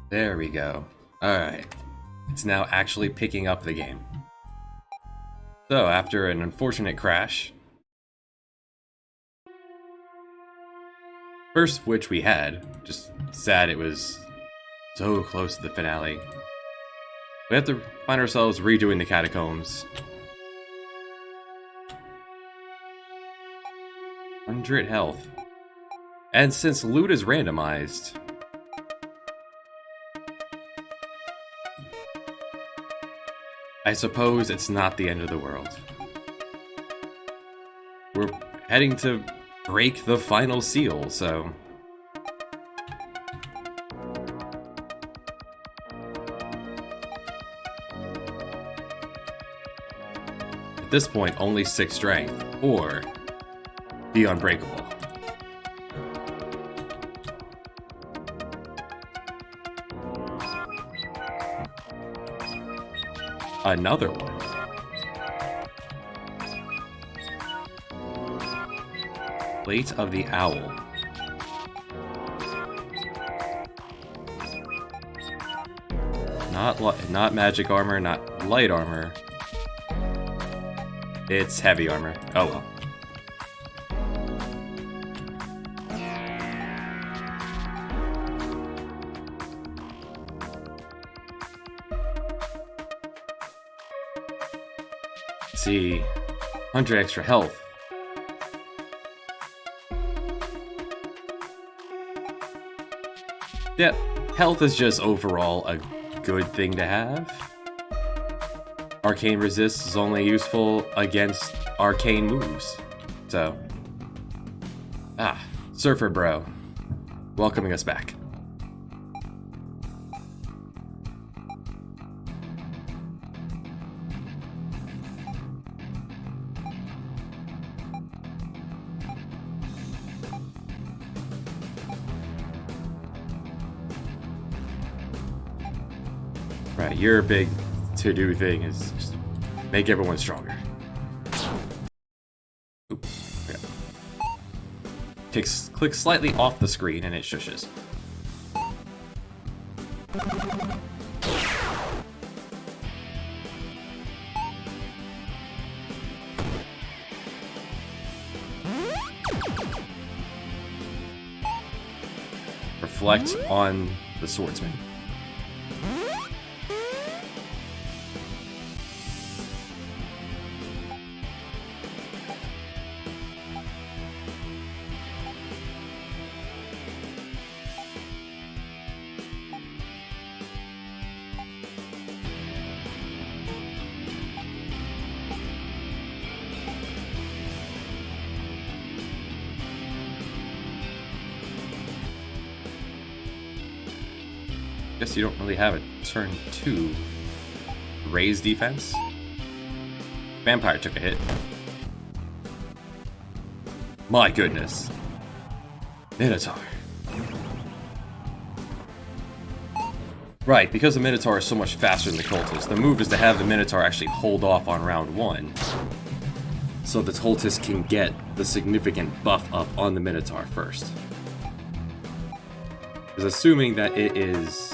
There we go. Alright. It's now actually picking up the game. So, after an unfortunate crash, first of which we had, just sad it was so close to the finale, we have to find ourselves redoing the catacombs. 100 health. And since loot is randomized, I suppose it's not the end of the world. We're heading to break the final seal, so... At this point, only 6 strength, or be unbreakable. Another one. Plate of the Owl. Not magic armor, not light armor. It's heavy armor. Oh well. Let's see. 100 extra health. Yep, health is just overall a good thing to have. Arcane resist is only useful against arcane moves. So, Surfer Bro, welcoming us back. Right, your big to-do thing is just make everyone stronger. Oop, okay. Click slightly off the screen and it shushes. Reflect on the swordsman. Guess you don't really have a turn 2. Raise defense? Vampire took a hit. My goodness. Minotaur. Right, because the Minotaur is so much faster than the Cultist, the move is to have the Minotaur actually hold off on round 1. So the Cultist can get the significant buff up on the Minotaur first. Because assuming that it is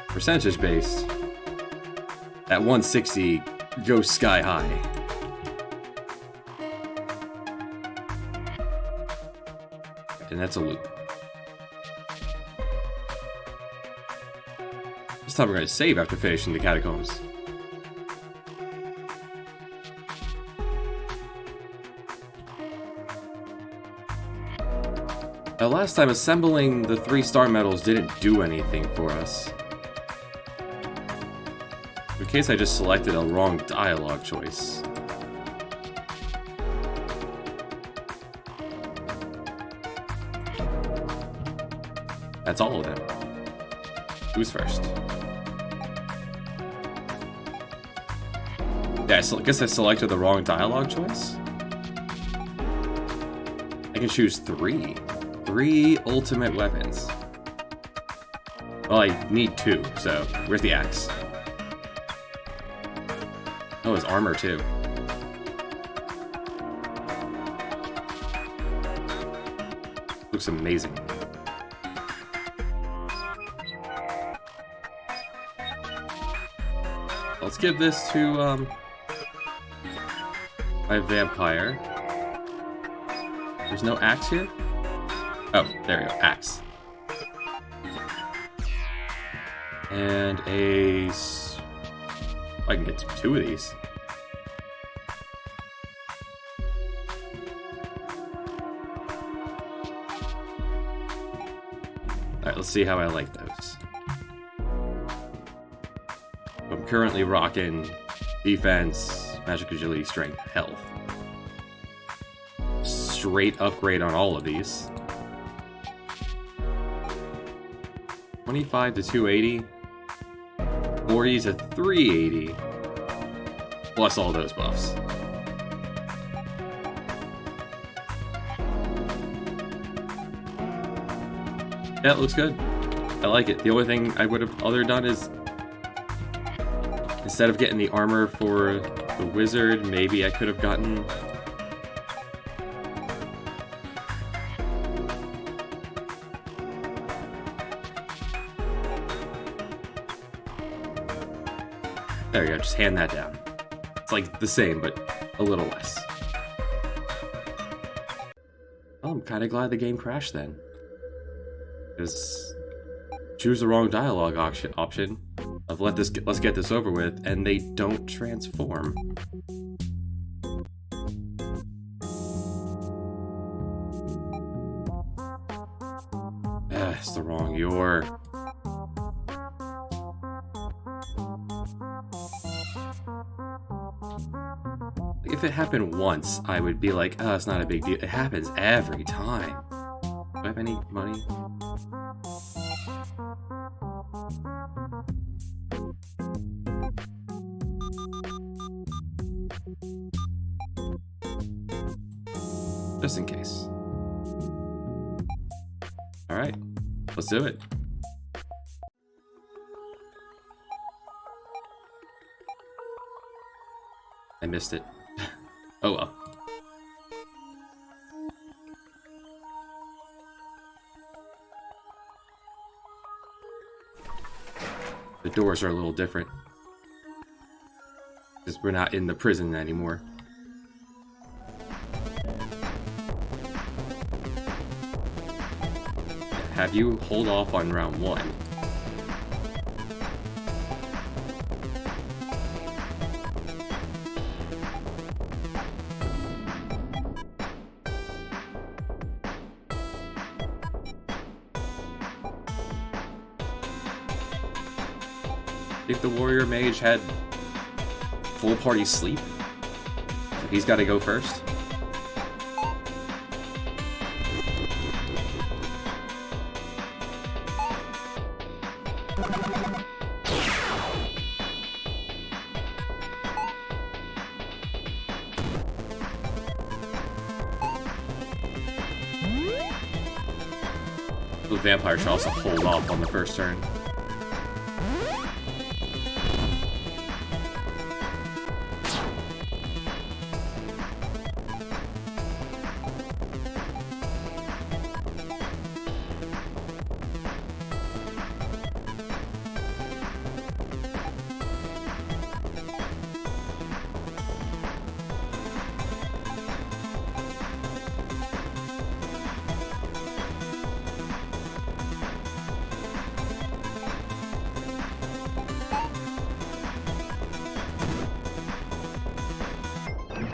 percentage based, that 160 goes sky high. And that's a loop. This time we're going to save after finishing the catacombs. Now, last time assembling the 3-star medals didn't do anything for us. In case I just selected a wrong dialogue choice. That's all of them. Who's first? Yeah, I guess I selected the wrong dialogue choice. I can choose 3. 3 ultimate weapons. Well, I need 2, so where's the axe? Oh, his armor too. Looks amazing. Let's give this to my vampire. There's no axe here? Oh, there we go, axe. And I can get 2 of these. Alright, let's see how I like those. I'm currently rocking defense, magic agility, strength, health. Straight upgrade on all of these. 25 to 280. 40 to 380. Plus all those buffs. Yeah, it looks good. I like it. The only thing I would have other done is, instead of getting the armor for the wizard, maybe I could have gotten... There we go, just hand that down. It's like the same, but a little less. Oh, I'm kind of glad the game crashed then. Because choose the wrong dialogue option of let's get this over with, and they don't transform. It's the wrong your. If it happened once, I would be like, oh, it's not a big deal. It happens every time. Do I have any money? Just in case. Alright, let's do it. I missed it. Oh well. The doors are a little different. Because we're not in the prison anymore. Have you hold off on round 1. If the warrior mage had full party sleep, he's got to go first. The vampire should also hold off on the first turn.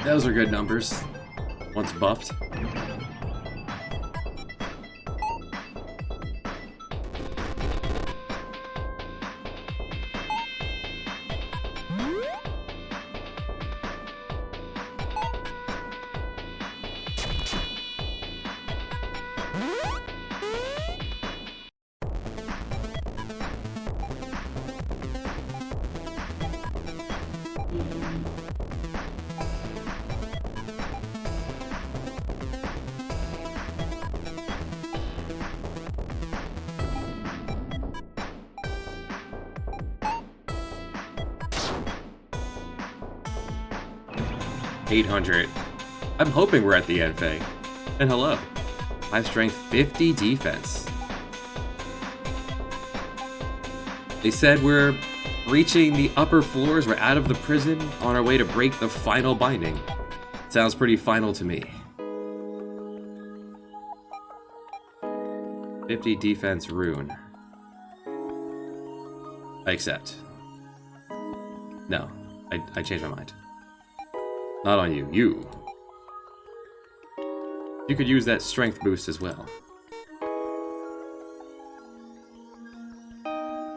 Those are good numbers. Once buffed. $800. I'm hoping we're at the end, Faye. And hello. High strength, 50 defense. They said we're Reaching the upper floors, we're out of the prison, on our way to break the final binding. Sounds pretty final to me. 50 defense rune. I accept. No, I changed my mind. Not on you. You. You could use that strength boost as well.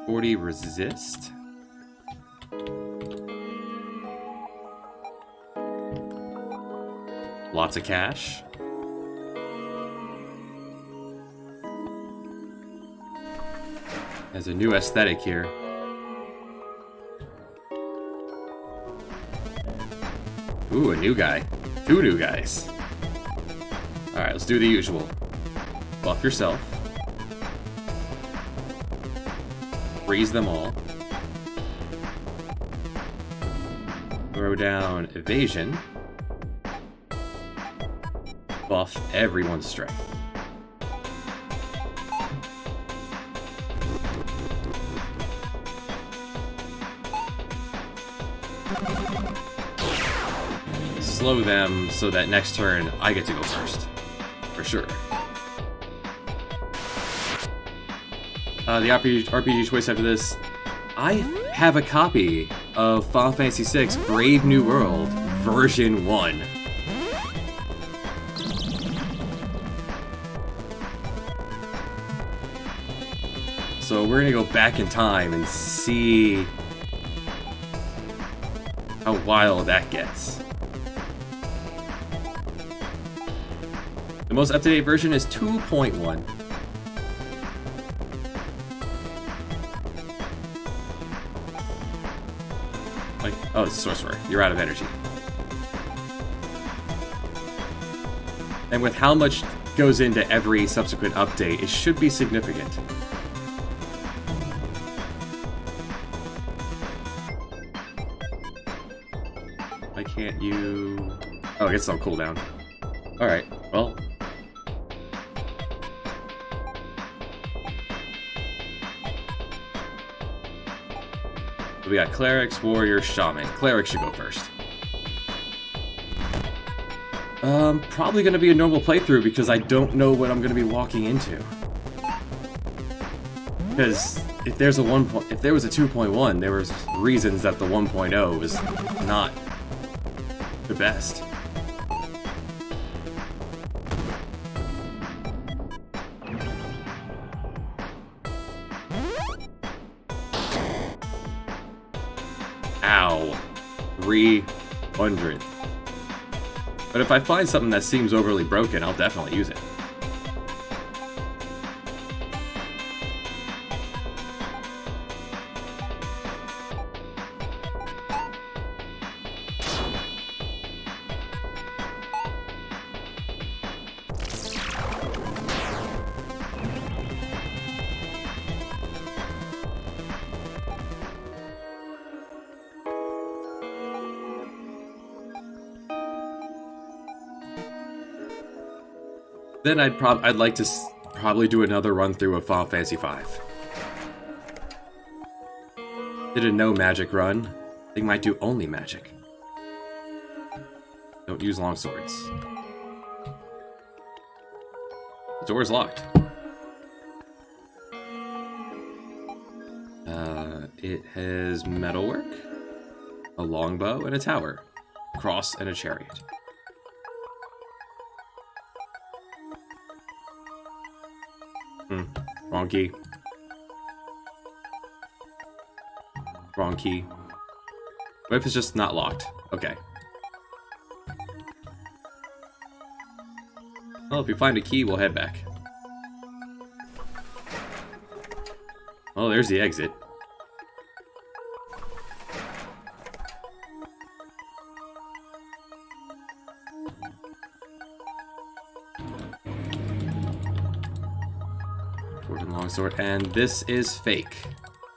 40 resist. Lots of cash. There's a new aesthetic here. Ooh, a new guy. 2 new guys. Alright, let's do the usual. Buff yourself. Freeze them all. Throw down evasion. Buff everyone's strength. Slow them so that next turn I get to go first. For sure. The RPG choice after this. I have a copy of Final Fantasy VI Brave New World version 1. So we're gonna go back in time and see how wild that gets. The most up-to-date version is 2.1. Like, oh, it's Sorcerer. You're out of energy. And with how much goes into every subsequent update, it should be significant. Why can't you... Oh, I guess it's on cooldown. Alright, well... We got clerics, warrior, shaman. Cleric should go first. Probably gonna be a normal playthrough because I don't know what I'm gonna be walking into. Because if there's a if there was a 2.1, there was reasons that the 1.0 was not the best. Ow. 300. But if I find something that seems overly broken, I'll definitely use it. Then I'd like to probably do another run through of Final Fantasy V. Did a no magic run. I think might do only magic. Don't use long swords. The door's locked. It has metalwork, a longbow, and a tower, cross, and a chariot. Wrong key. Wrong key. What if it's just not locked? Okay. Well, if we find a key, we'll head back. Oh, there's the exit. Longsword, and this is fake.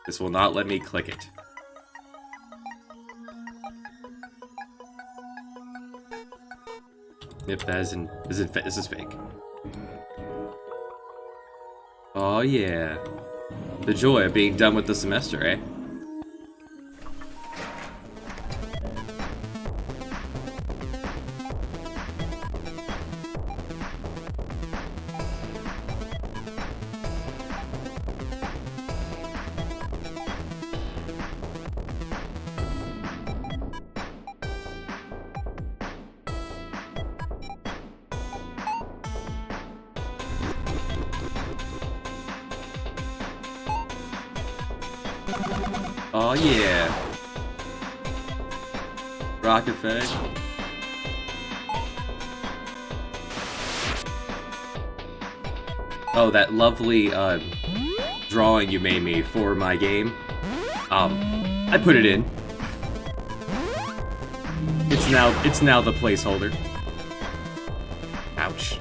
This will not let me click it. Yep, this is fake. Oh yeah. The joy of being done with the semester, eh? Oh yeah. Rock effect. Oh, that lovely drawing you made me for my game. I put it in. It's now the placeholder. Ouch.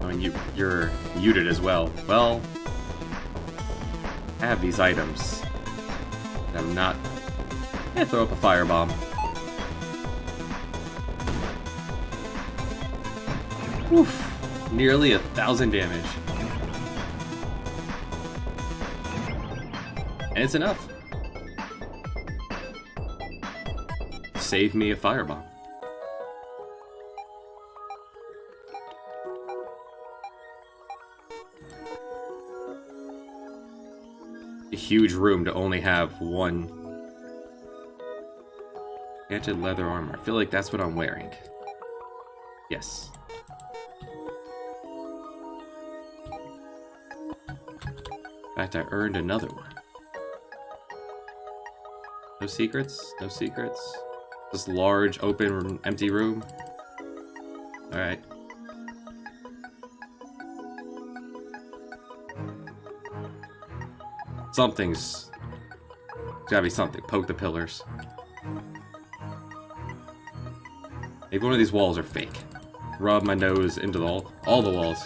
I mean, you're muted as well. Well, I have these items. I'm not. Throw up a firebomb. Oof. Nearly 1,000 damage. And it's enough. Save me a firebomb. A huge room to only have one enchanted leather armor. I feel like that's what I'm wearing. Yes. In fact, I earned another one. No secrets? No secrets? This large, open, empty room? Alright. Something's... There's gotta be something. Poke the pillars. Maybe one of these walls are fake. Rub my nose into all the walls.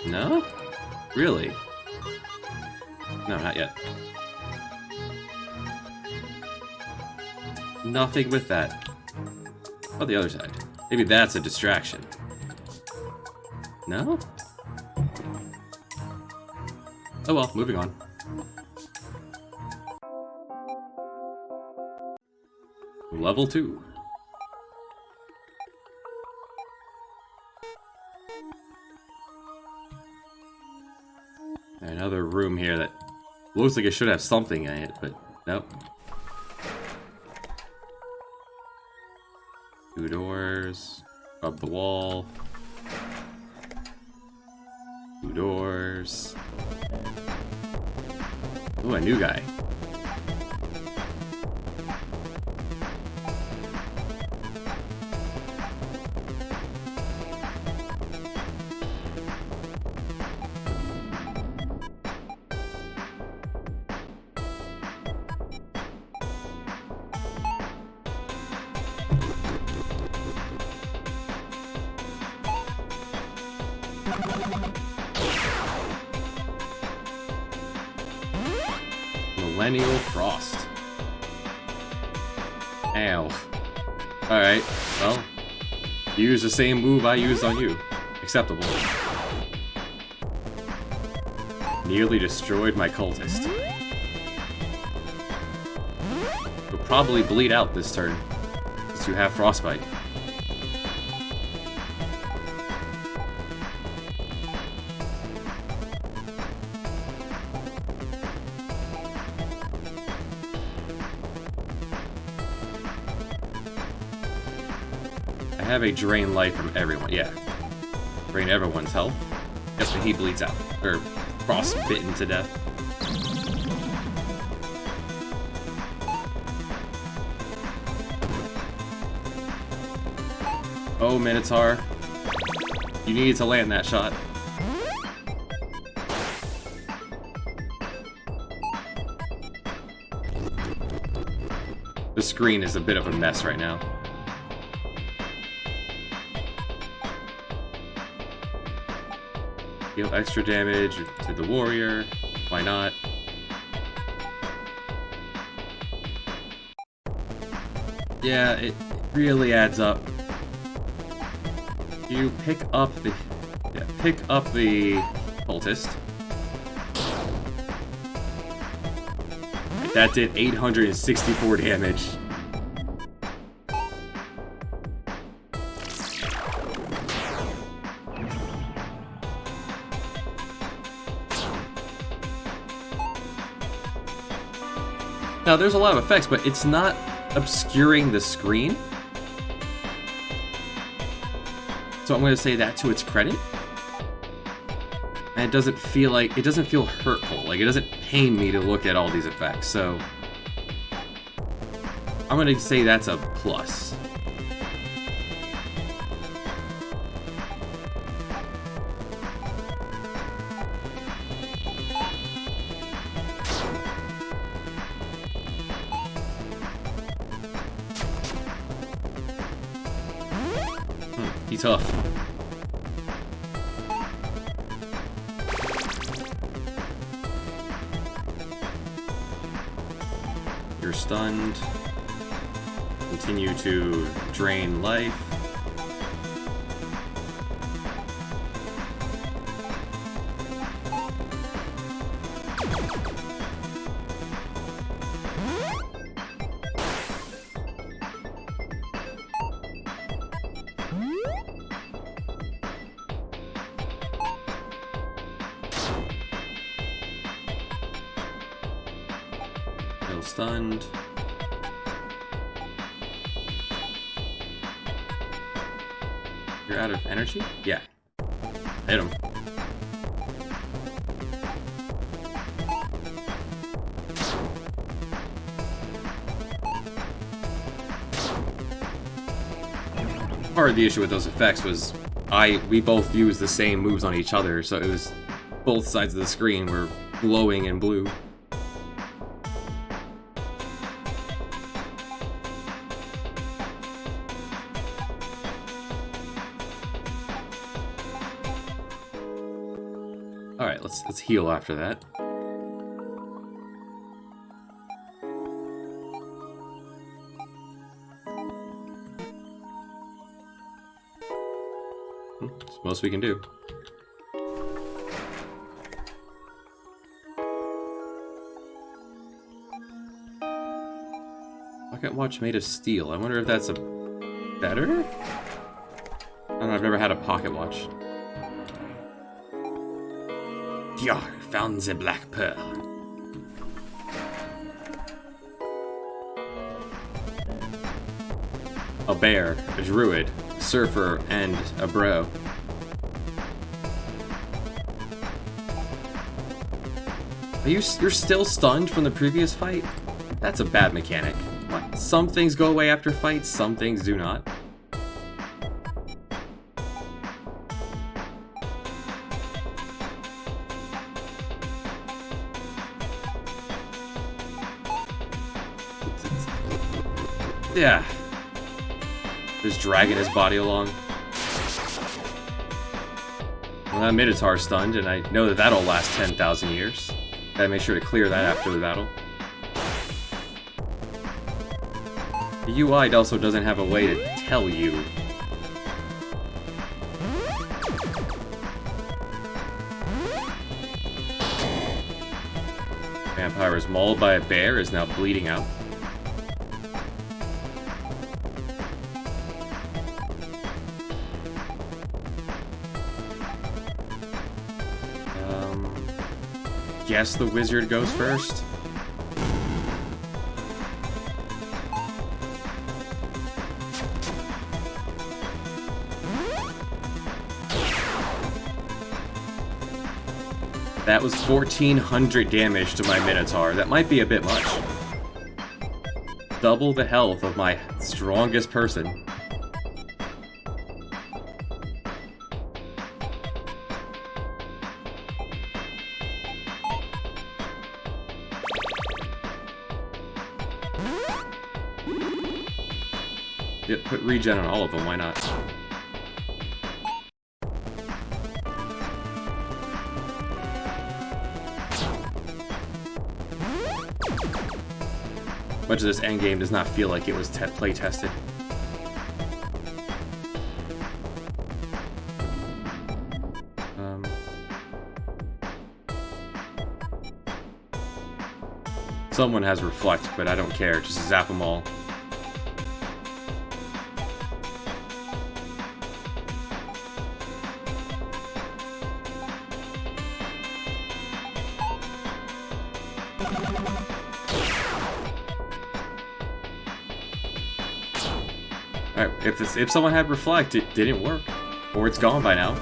No? Really? No, not yet. Nothing with that. Oh, the other side. Maybe that's a distraction. No? Oh well, moving on. Level 2. Another room here that looks like it should have something in it, but nope. 2 doors. Rub the wall. 2 doors. Ooh, a new guy. Millennial Frost. Ow. Alright, well, use the same move I used on you. Acceptable. Nearly destroyed my cultist. You'll probably bleed out this turn, since you have frostbite. I have a drain life from everyone, yeah. Drain everyone's health. Guess when he bleeds out. Or frostbitten to death. Oh, Minotaur. You needed to land that shot. The screen is a bit of a mess right now. Deal extra damage to the warrior. Why not? Yeah, it really adds up. You pick up the cultist. That did 864 damage. Now, there's a lot of effects, but it's not obscuring the screen. So I'm going to say that to its credit. And it doesn't feel hurtful. Like, it doesn't pain me to look at all these effects. So I'm going to say that's a plus. He's tough. You're stunned. Continue to drain life. Stunned. You're out of energy? Yeah. Hit him. Part of the issue with those effects was we both used the same moves on each other, so it was both sides of the screen were glowing in blue. Alright, let's heal after that. It's the most we can do. Pocket watch made of steel. I wonder if that's a better? I don't know, I've never had a pocket watch. Yar, found the black pearl. A bear, a druid, a surfer, and a bro. You're still stunned from the previous fight? That's a bad mechanic. What? Some things go away after fights, some things do not. Yeah. Just dragging his body along. Well, that Minotaur's stunned, and I know that that'll last 10,000 years. Gotta make sure to clear that after the battle. The UI also doesn't have a way to tell you. Vampire is mauled by a bear, is now bleeding out. Guess the wizard goes first. That was 1,400 damage to my Minotaur. That might be a bit much. Double the health of my strongest person. Yeah, put regen on all of them, why not? Much of this endgame does not feel like it was play tested. Someone has reflect, but I don't care. Just zap them all. Alright, if someone had Reflect, it didn't work. Or it's gone by now.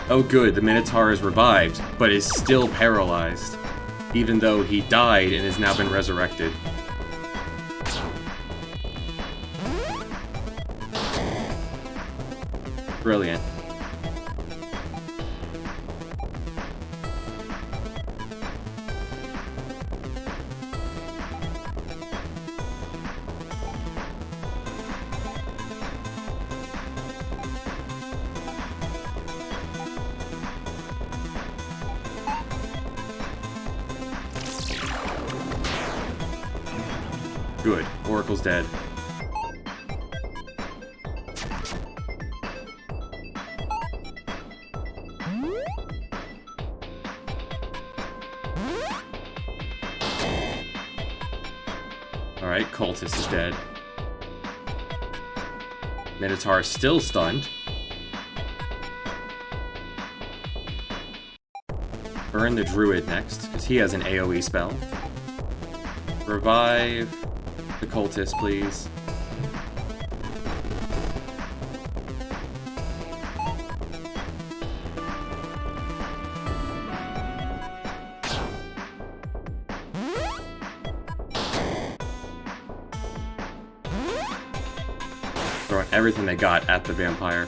Oh good, the Minotaur is revived, but is still paralyzed. Even though he died and has now been resurrected. Brilliant. Good. Oracle's dead. Alright, Cultist is dead. Minotaur is still stunned. Burn the Druid next, because he has an AoE spell. Revive the Cultist, please. Throwing everything they got at the vampire.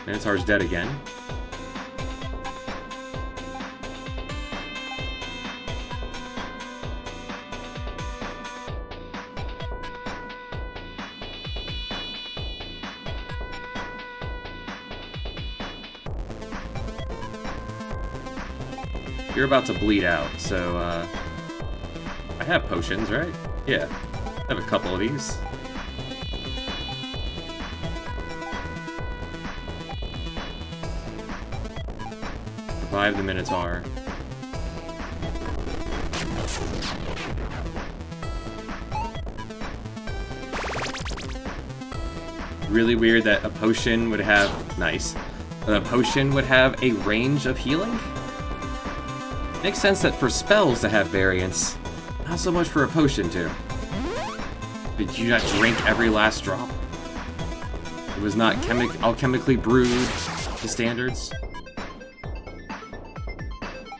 Minotaur's dead again. You're about to bleed out, so, I have potions, right? Yeah. I have a couple of these. Revive the Minotaur. Really weird that a potion would have... Nice. A potion would have a range of healing? Makes sense that for spells to have variance, not so much for a potion to. Did you not drink every last drop? It was not alchemically brewed to standards?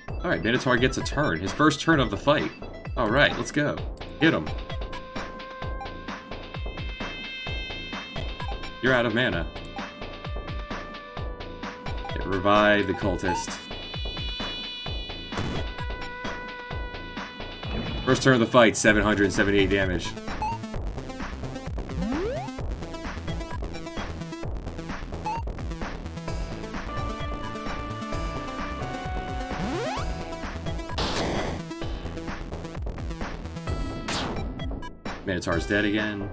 Alright, Minotaur gets a turn. His first turn of the fight. Alright, let's go. Hit him. You're out of mana. Okay, revive the Cultist. First turn of the fight, 778 damage. Minotaur's dead again.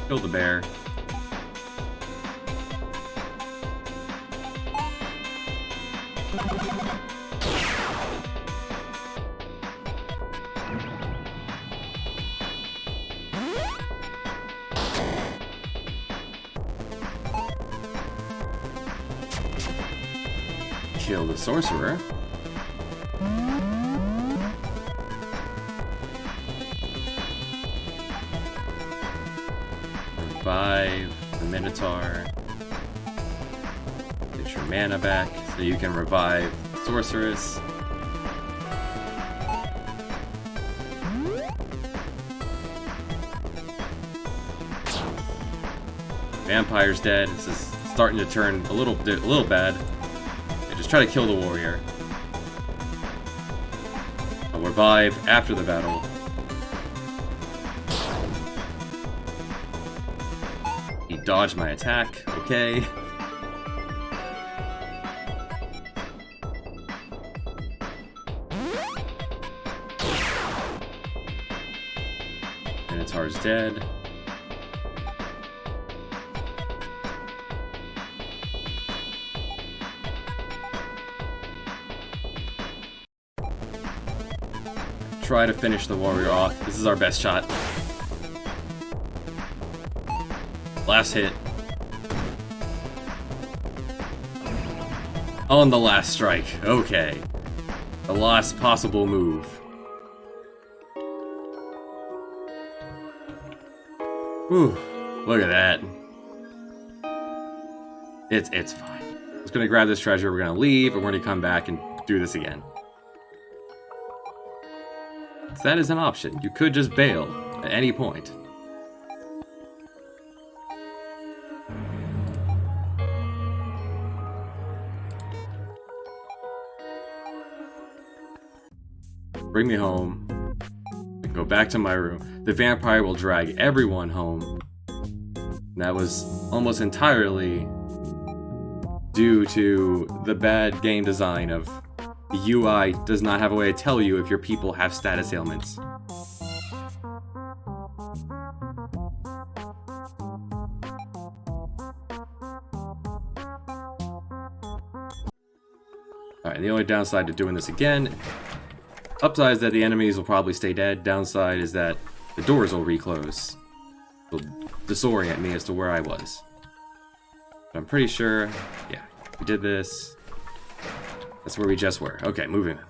Kill the bear. Kill the Sorcerer. Revive the Minotaur. Get your mana back so you can revive Sorceress. Vampire's dead. This is starting to turn a little bad. Just try to kill the warrior. I'll revive after the battle. He dodged my attack. Okay. Minotaur's dead. Try to finish the warrior off. This is our best shot. Last hit. On the last strike. Okay. The last possible move. Whew. Look at that. It's fine. I'm just gonna grab this treasure, we're gonna leave, and we're gonna come back and do this again. So that is an option. You could just bail at any point. Bring me home. I can go back to my room. The vampire will drag everyone home. And that was almost entirely due to the bad game design of the UI does not have a way to tell you if your people have status ailments. Alright, the only downside to doing this again, upside is that the enemies will probably stay dead, downside is that the doors will reclose. It'll disorient me as to where I was. But I'm pretty sure, yeah, we did this. That's where we just were. Okay, moving on.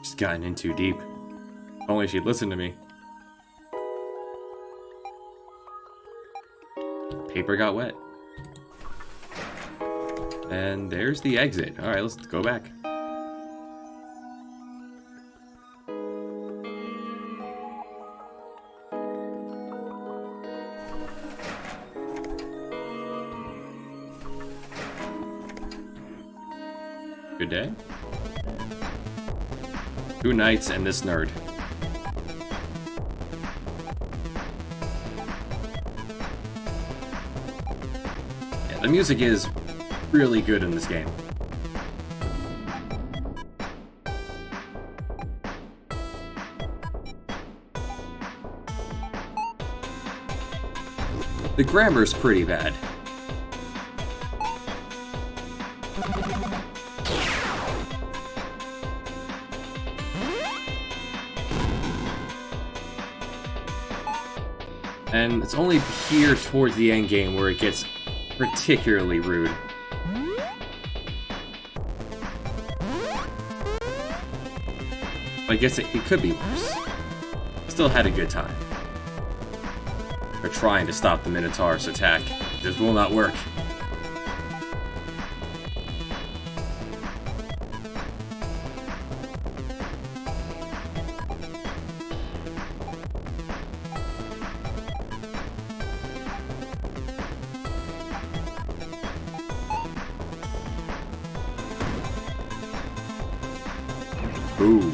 Just gotten in too deep. If only she'd listen to me. Paper got wet. And there's the exit. Alright, let's go back. Good day. 2 knights and this nerd. Yeah, the music is really good in this game. The grammar's pretty bad. And it's only here towards the end game where it gets particularly rude. I guess it could be worse. Still had a good time. We're trying to stop the Minotaur's attack. This will not work. Boom.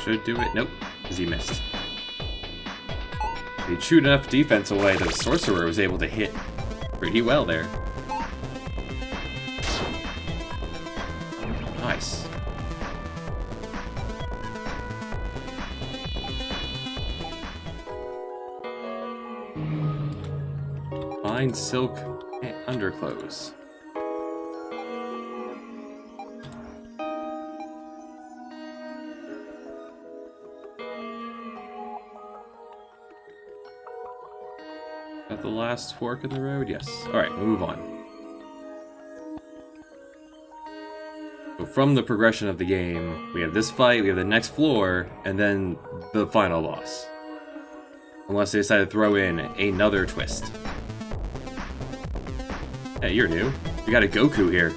Should do it. Nope, because he missed. He chewed enough defense away that the Sorcerer was able to hit pretty well there. Nice. Fine silk underclothes. At the last fork in the road? Yes. Alright, we'll move on. So from the progression of the game, we have this fight, we have the next floor, and then the final boss. Unless they decide to throw in another twist. Hey, you're new. We got a Goku here.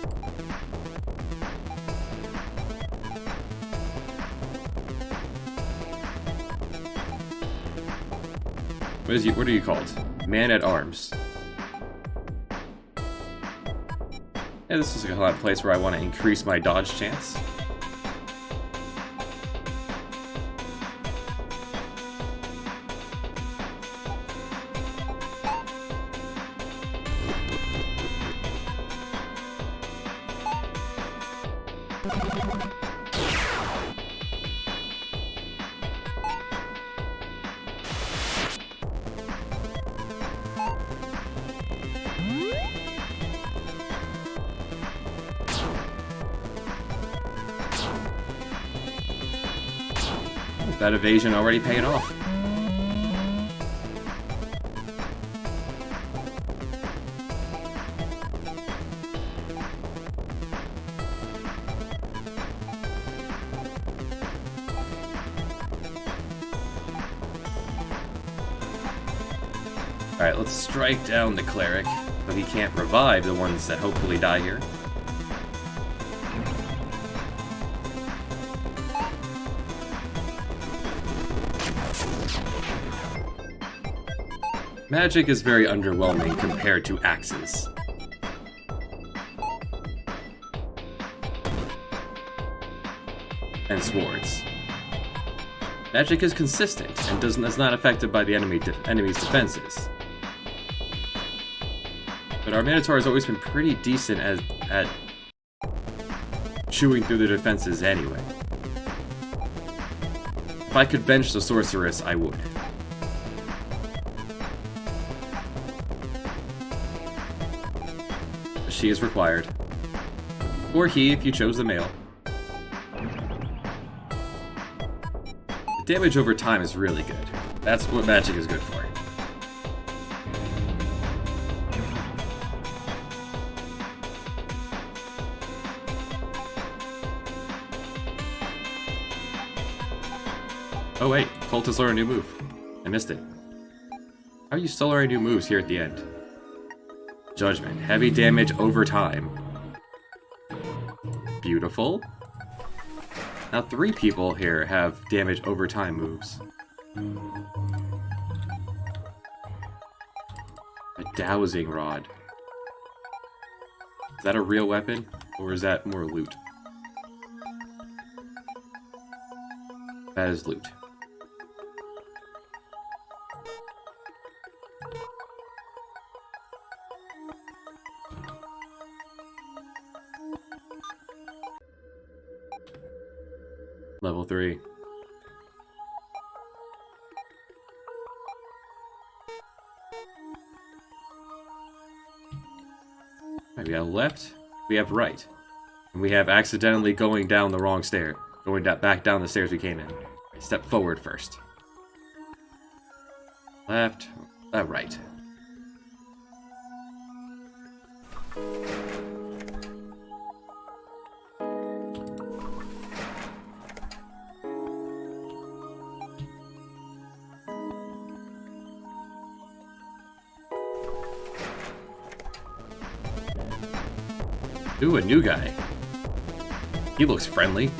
What are you called? Man at Arms. Yeah, this is a kind of place where I want to increase my dodge chance. That evasion already paying off. Alright, let's strike down the cleric, so he can't revive the ones that hopefully die here. Magic is very underwhelming compared to axes. And swords. Magic is consistent and is not affected by the enemy's defenses. But our Minotaur has always been pretty decent at chewing through the defenses anyway. If I could bench the Sorceress, I would. She is required. Or he, if you chose the male. The damage over time is really good. That's what magic is good for. Oh wait, cultists learn a new move. I missed it. How are you still learning new moves here at the end? Judgment. Heavy damage over time. Beautiful. Now 3 people here have damage over time moves. A dowsing rod. Is that a real weapon? Or is that more loot? That is loot. Level 3. Right, we have left, we have right. And we have accidentally going down the wrong stair. Going back down the stairs we came in. Right, step forward first. Left, right. Ooh, a new guy. He looks friendly.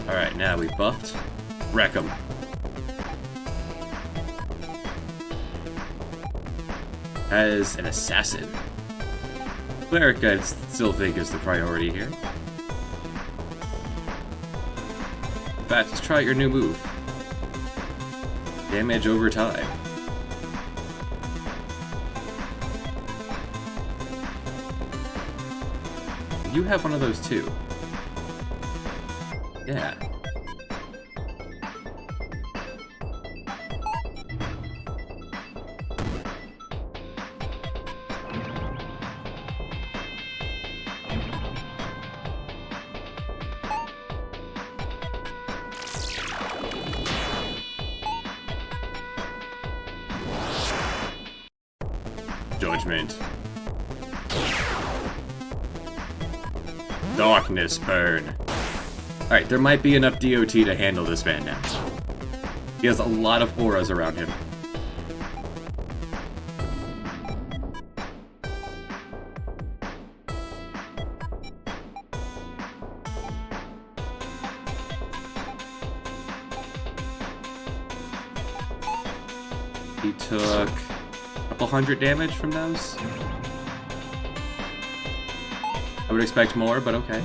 Alright, now we buffed. Wreck 'em. As an assassin. Cleric, I still think is the priority here. In fact, let's try your new move. Damage over time. You have one of those too. Yeah. Judgment. Darkness burn. Alright, there might be enough DOT to handle this man now. He has a lot of auras around him. He took a couple hundred damage from those. I would expect more, but okay.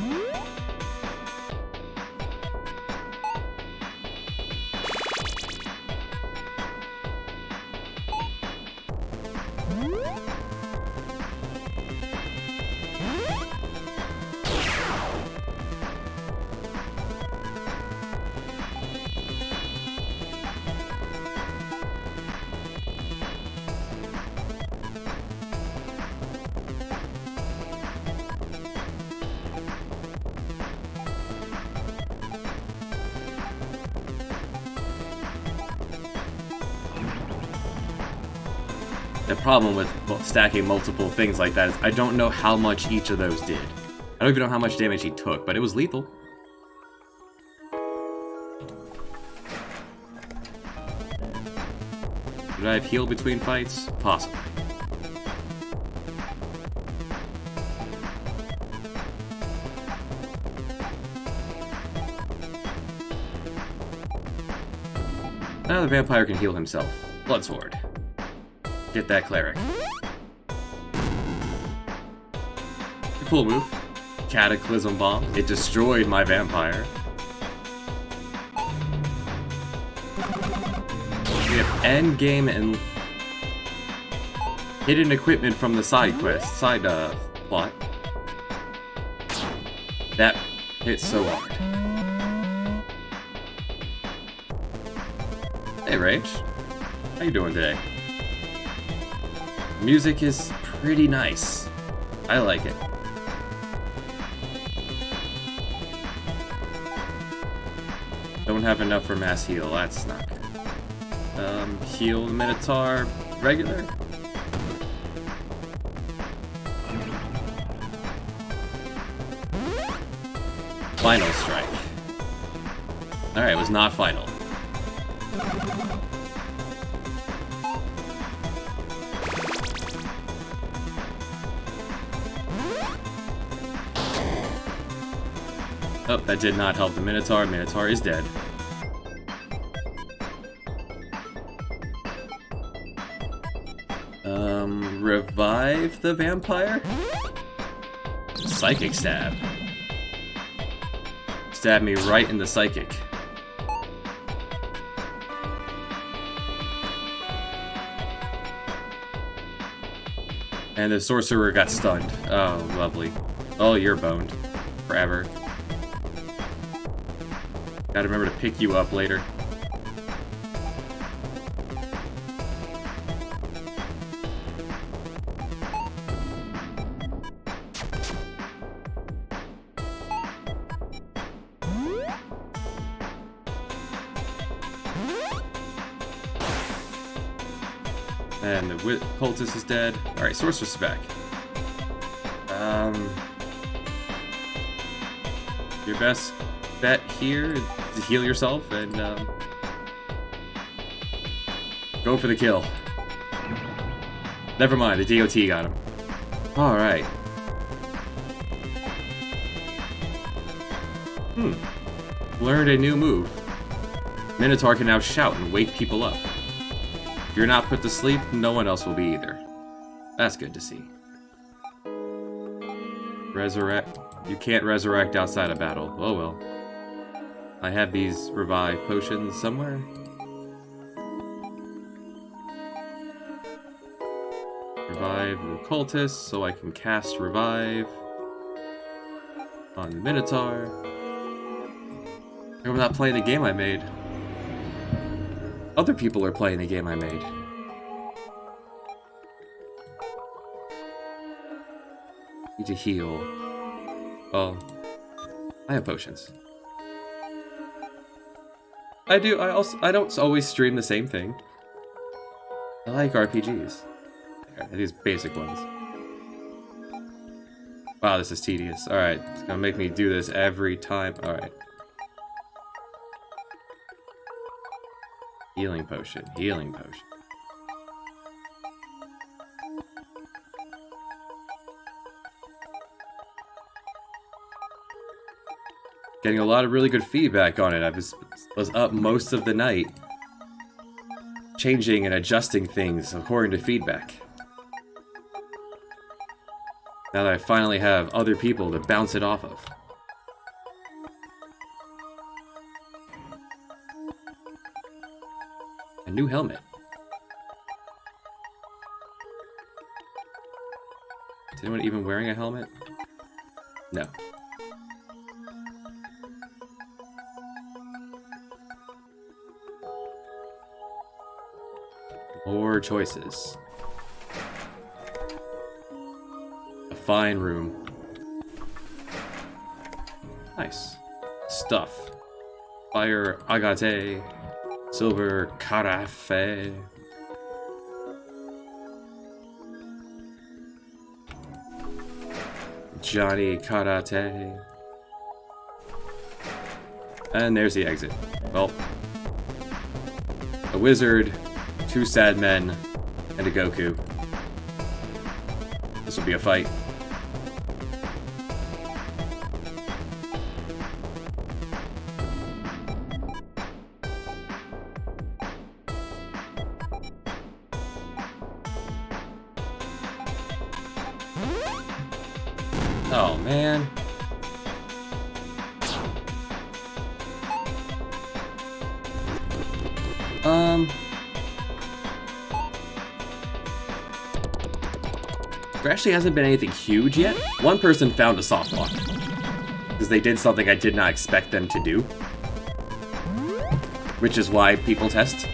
The problem with stacking multiple things like that is I don't know how much each of those did. I don't even know how much damage he took, but it was lethal. Did I have heal between fights? Possibly. Now the vampire can heal himself. Bloodsword. Get that cleric. A cool move. Cataclysm Bomb. It destroyed my vampire. We have endgame and hidden equipment from the side quest, plot. That hits so hard. Hey, Rage. How you doing today? Music is pretty nice. I like it. Don't have enough for mass heal, that's not good. Heal the Minotaur regular? Final strike. Alright, it was not final. Oh, that did not help the Minotaur. Minotaur is dead. Revive the vampire? Psychic stab. Stab me right in the psychic. And the sorcerer got stunned. Oh, lovely. Oh, you're boned. Forever. Gotta remember to pick you up later. And the cultist is dead. Alright, sorcerer's back. Your best bet here is to heal yourself and go for the kill. Never mind, the DOT got him. Alright. learned a new move. Minotaur can now shout and wake people up. If you're not put to sleep, no one else will be either. That's good to see. Resurrect. You can't resurrect outside of battle. Oh well. I have these revive potions somewhere. Revive the cultist so I can cast revive on the Minotaur. I'm not playing the game I made. Other people are playing the game I made. Need to heal. Well, I have potions. I don't always stream the same thing. I like RPGs. These basic ones. Wow, this is tedious. Alright, it's gonna make me do this every time. Alright. Healing potion, healing potion. Getting a lot of really good feedback on it. I was up most of the night changing and adjusting things according to feedback. Now that I finally have other people to bounce it off of. A new helmet. Is anyone even wearing a helmet? No. More choices. A fine room. Nice. Stuff. Fire agate. Silver carafe. Johnny Karate. And there's the exit. Well, a wizard, 2 sad men, and a Goku. This will be a fight. Oh, man. There actually hasn't been anything huge yet. One person found a soft lock. Because they did something I did not expect them to do. Which is why people test.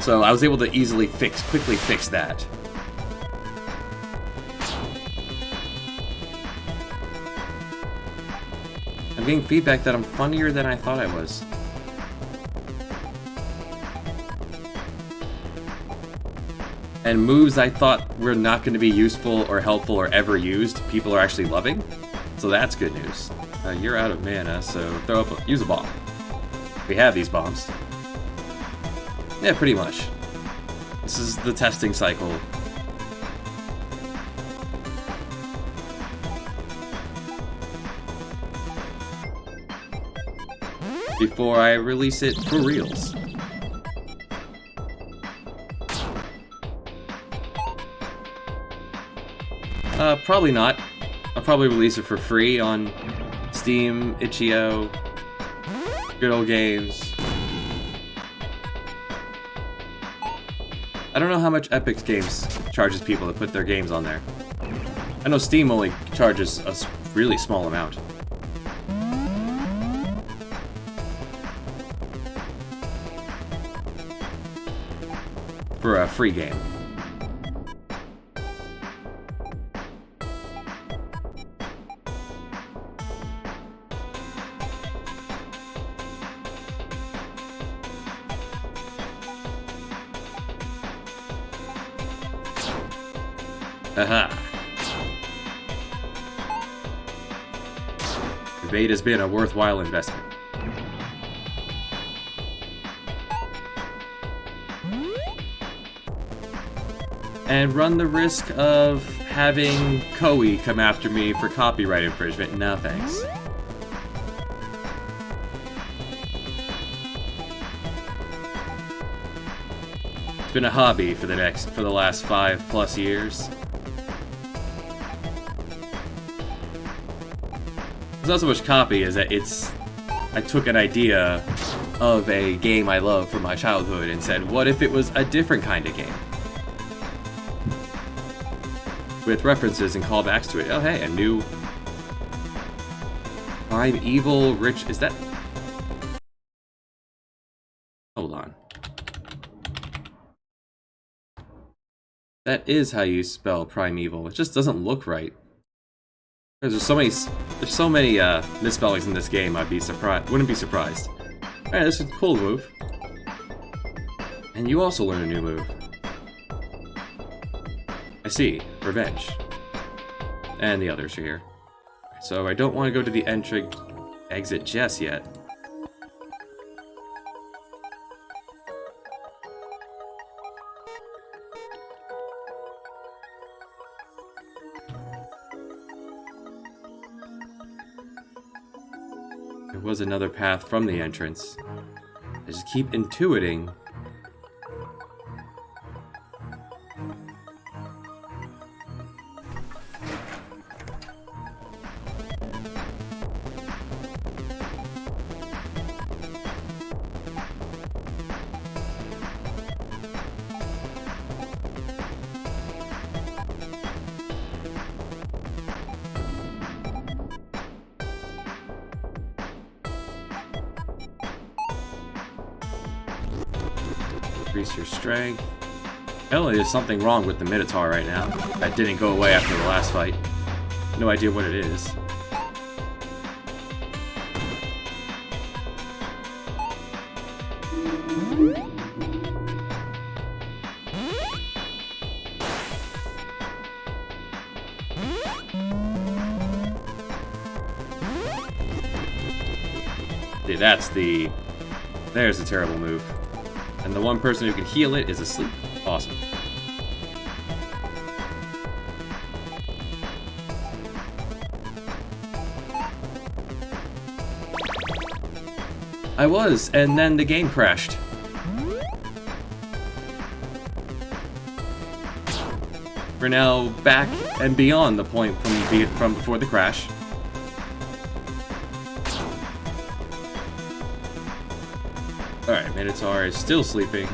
So I was able to quickly fix that. I'm getting feedback that I'm funnier than I thought I was. And moves I thought were not going to be useful or helpful or ever used, people are actually loving. So that's good news. You're out of mana, so use a bomb. We have these bombs. Yeah, pretty much. This is the testing cycle. Before I release it for reals. Probably not. I'll probably release it for free on Steam, itch.io, Good Old Games. I don't know how much Epic Games charges people to put their games on there. I know Steam only charges a really small amount. For a free game. Aha. Evade has been a worthwhile investment. And run the risk of having Koei come after me for copyright infringement. No thanks. It's been a hobby for the last 5+ years. It's not so much copy as that I took an idea of a game I love from my childhood and said, what if it was a different kind of game? With references and callbacks to it. Oh hey, a new Primeval Rich... Is that... Hold on. That is how you spell Primeval. It just doesn't look right. There's so many misspellings in this game. Wouldn't be surprised. All right, this is a cool move. And you also learn a new move. I see. Revenge. And the others are here. So I don't want to go to the exit just yet. There was another path from the entrance. I just keep intuiting. Increase your strength. Apparently there's something wrong with the Minotaur right now. That didn't go away after the last fight. No idea what it is. See, there's a terrible move. And the one person who can heal it is asleep. Awesome. I was, and then the game crashed. We're now back and beyond the point from before the crash. Alright, Minotaur is still sleeping.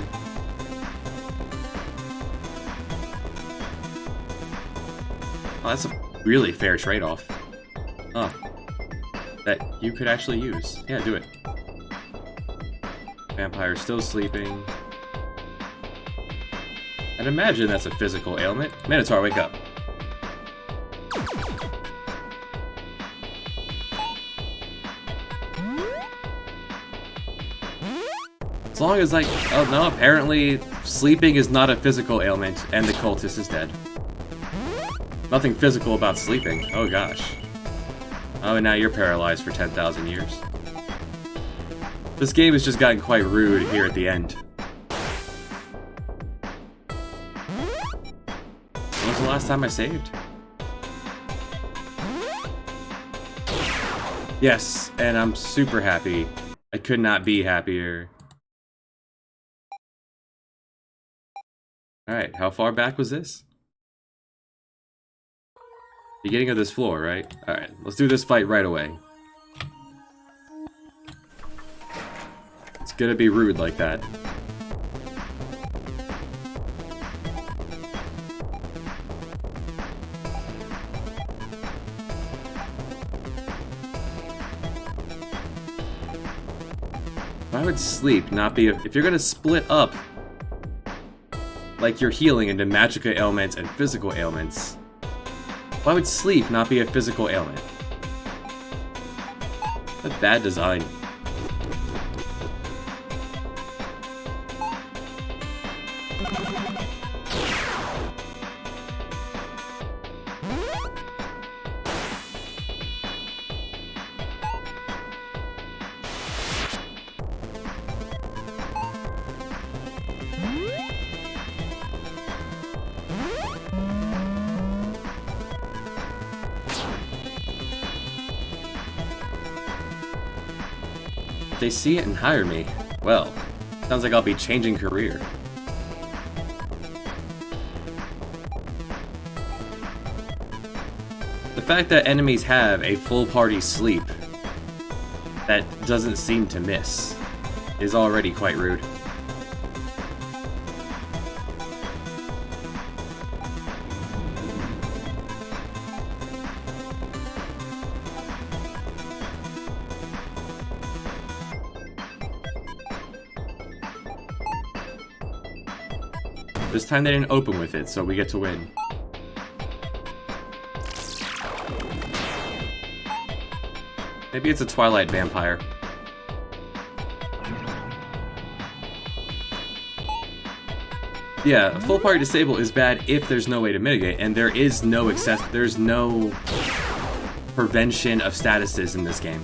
Oh, that's a really fair trade-off. Huh. That you could actually use. Yeah, do it. Vampire's still sleeping. I'd imagine that's a physical ailment. Minotaur, wake up. As long as oh no, apparently sleeping is not a physical ailment, and the cultist is dead. Nothing physical about sleeping. Oh gosh. Oh, and now you're paralyzed for 10,000 years. This game has just gotten quite rude here at the end. When was the last time I saved? Yes, and I'm super happy. I could not be happier. Alright, how far back was this? Beginning of this floor, right? Alright, let's do this fight right away. It's gonna be rude like that. Why would sleep not be if you're gonna split up like you're healing into magica ailments and physical ailments? Why would sleep not be a physical ailment? What bad design. If they see it and hire me, well, sounds like I'll be changing career. fact that enemies have a full party sleep that doesn't seem to miss is already quite rude. This time they didn't open with it, so we get to win. Maybe it's a Twilight vampire. Yeah, full party disable is bad if there's no way to mitigate, and there is no there's no prevention of statuses in this game.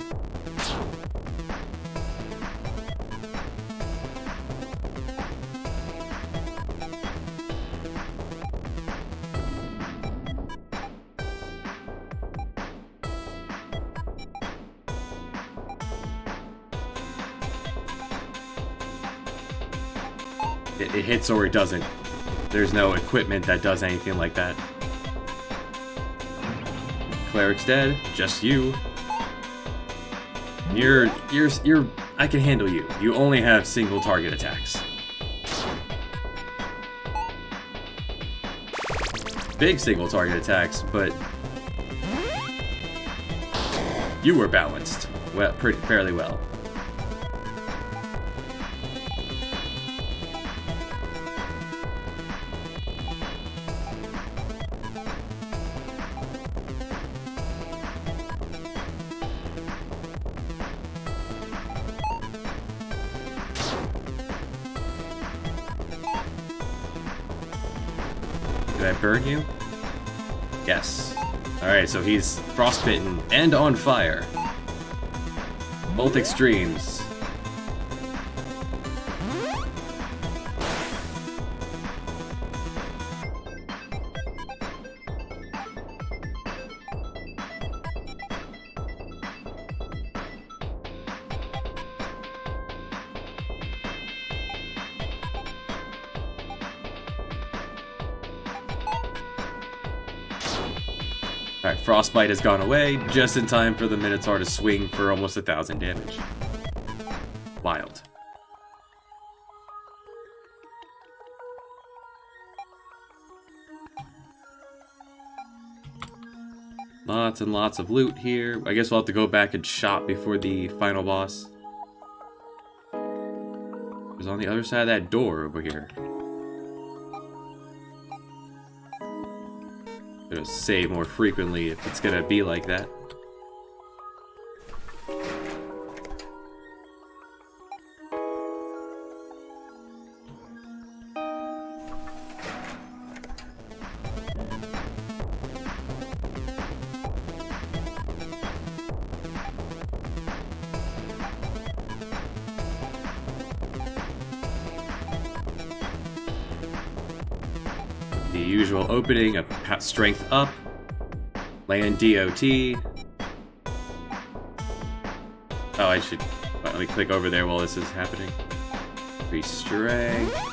It hits or it doesn't. There's no equipment that does anything like that. Cleric's dead. Just you. You're. I can handle you. You only have single target attacks. Big single target attacks, but you were balanced well, fairly well. Did I burn you? Yes. Alright, so he's frostbitten and on fire. Both extremes. Alright, Frostbite has gone away, just in time for the Minotaur to swing for almost 1,000 damage. Wild. Lots and lots of loot here. I guess we'll have to go back and shop before the final boss. It's on the other side of that door over here. Gonna save more frequently if it's gonna be like that. The usual opening, a strength up, land DOT. Oh, I should, let me click over there while this is happening. Increase strength.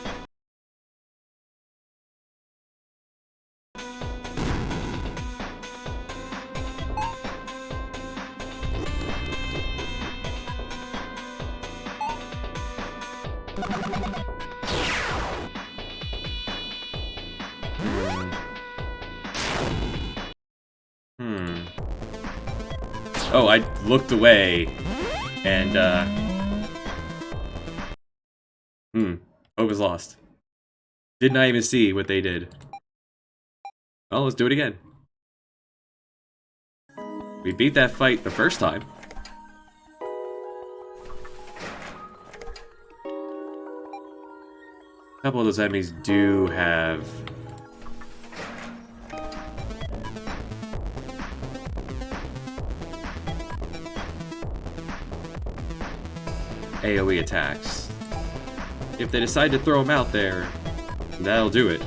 Oh, I looked away, and, hope is lost. Did not even see what they did. Well, let's do it again. We beat that fight the first time. A couple of those enemies do have AoE attacks. If they decide to throw them out there, that'll do it.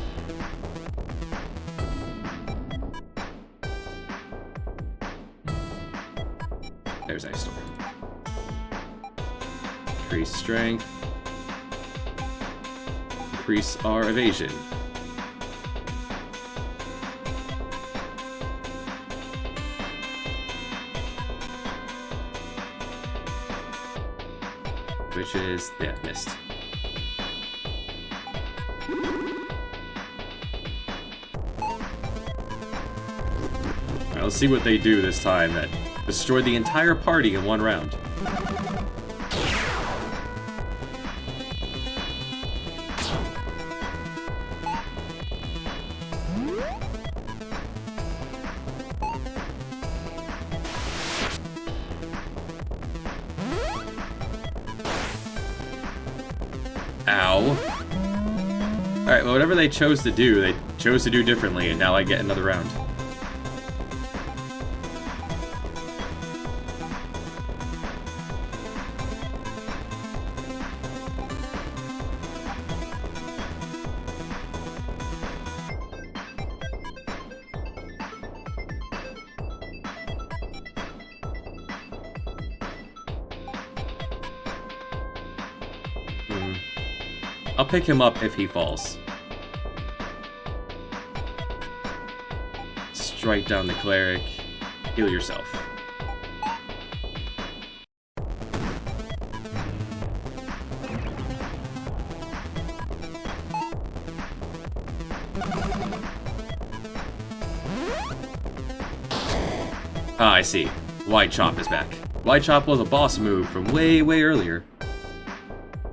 There's Ice Storm. Increase strength. Increase our evasion. which is, yeah, missed. Alright, let's see what they do this time that destroyed the entire party in one round. Ow. Alright, well, whatever they chose to do, they chose to do differently, and now I get another round. I'll pick him up if he falls. Strike down the cleric. Heal yourself. Ah, I see. Wide Chop is back. Wide Chop was a boss move from way, way earlier.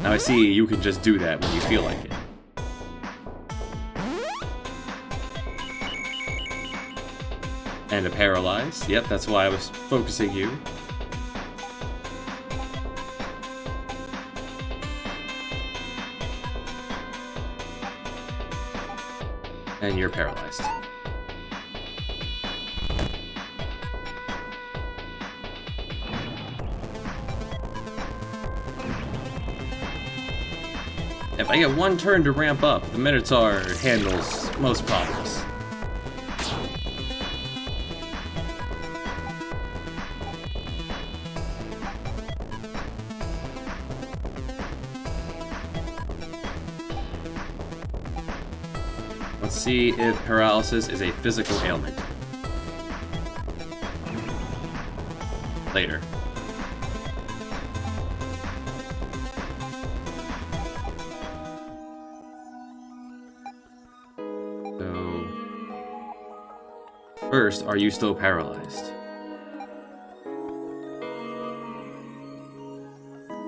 Now I see you can just do that when you feel like it. And a paralyze. Yep, that's why I was focusing you. And you're paralyzed. If I get one turn to ramp up, the Minotaur handles most problems. Let's see if paralysis is a physical ailment. Later. First, are you still paralyzed?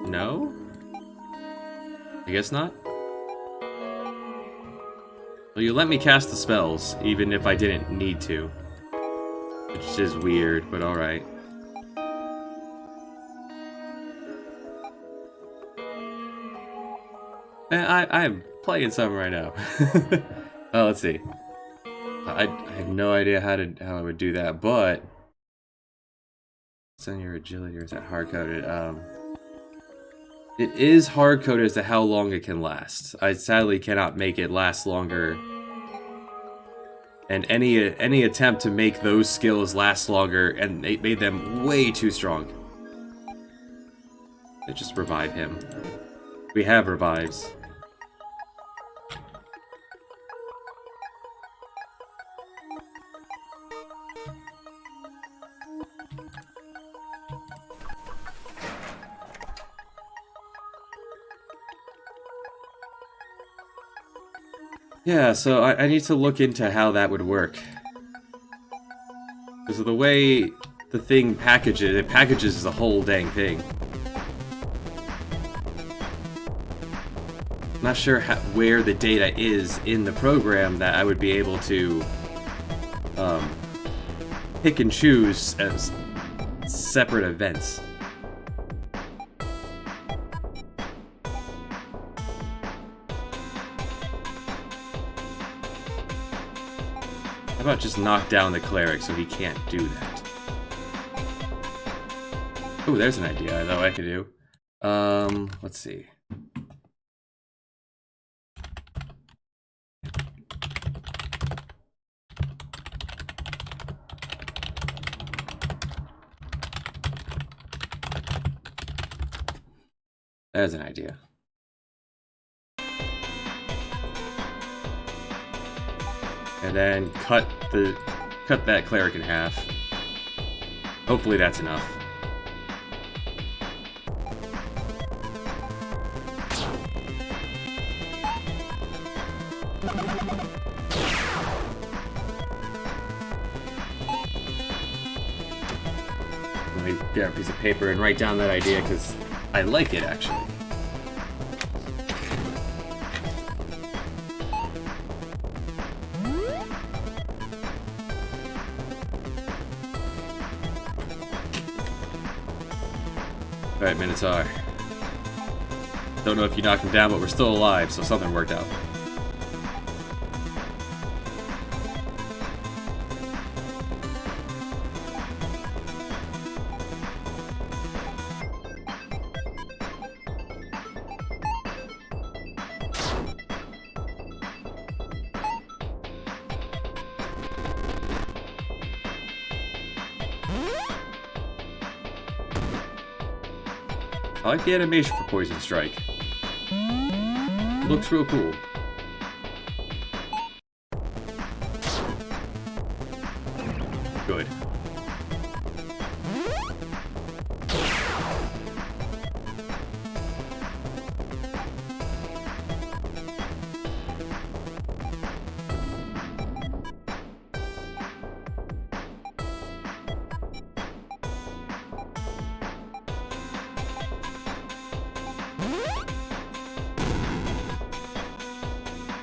No? I guess not? Well, you let me cast the spells, even if I didn't need to. Which is weird, but alright. I'm playing something right now. Oh, let's see. I have no idea how I would do that, but it's on your agility, or is that hard coded? It is hard coded as to how long it can last. I sadly cannot make it last longer, and any attempt to make those skills last longer, and it made them way too strong. It just revive him. We have revives. Yeah, so I need to look into how that would work. Because of the way the thing packages, it packages the whole dang thing. Not sure where the data is in the program that I would be able to pick and choose as separate events. How about just knock down the cleric so he can't do that? Oh, there's an idea though I could do. Let's see. There's an idea. And then cut that cleric in half. Hopefully that's enough. Let me get a piece of paper and write down that idea because I like it actually. Alright, Minotaur. Don't know if you knocked him down, but we're still alive, so something worked out. I like the animation for Poison Strike. Looks real cool. Good.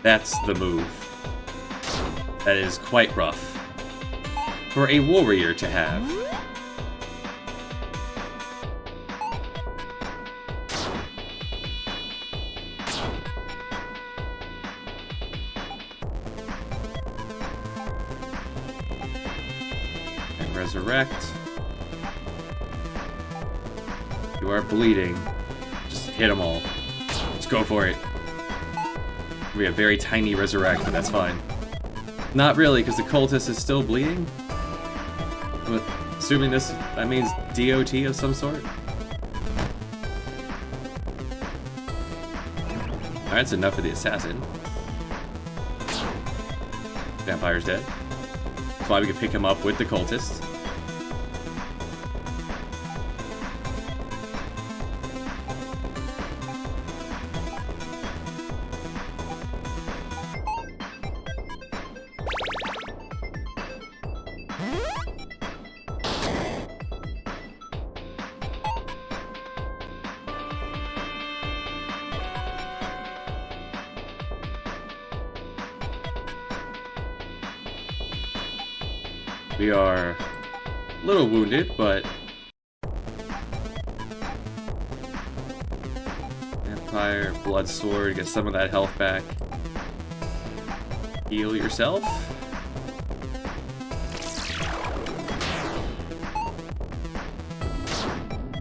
That's the move. That is quite rough for a warrior to have. And resurrect. You are bleeding. Just hit them all. Just go for it. We have very tiny resurrect, but that's fine. Not really, because the cultist is still bleeding? I'm assuming that means DOT of some sort? Alright, that's enough of the assassin. Vampire's dead. That's why we can pick him up with the cultist. We are a little wounded, but Vampire, Blood Sword, get some of that health back. Heal yourself.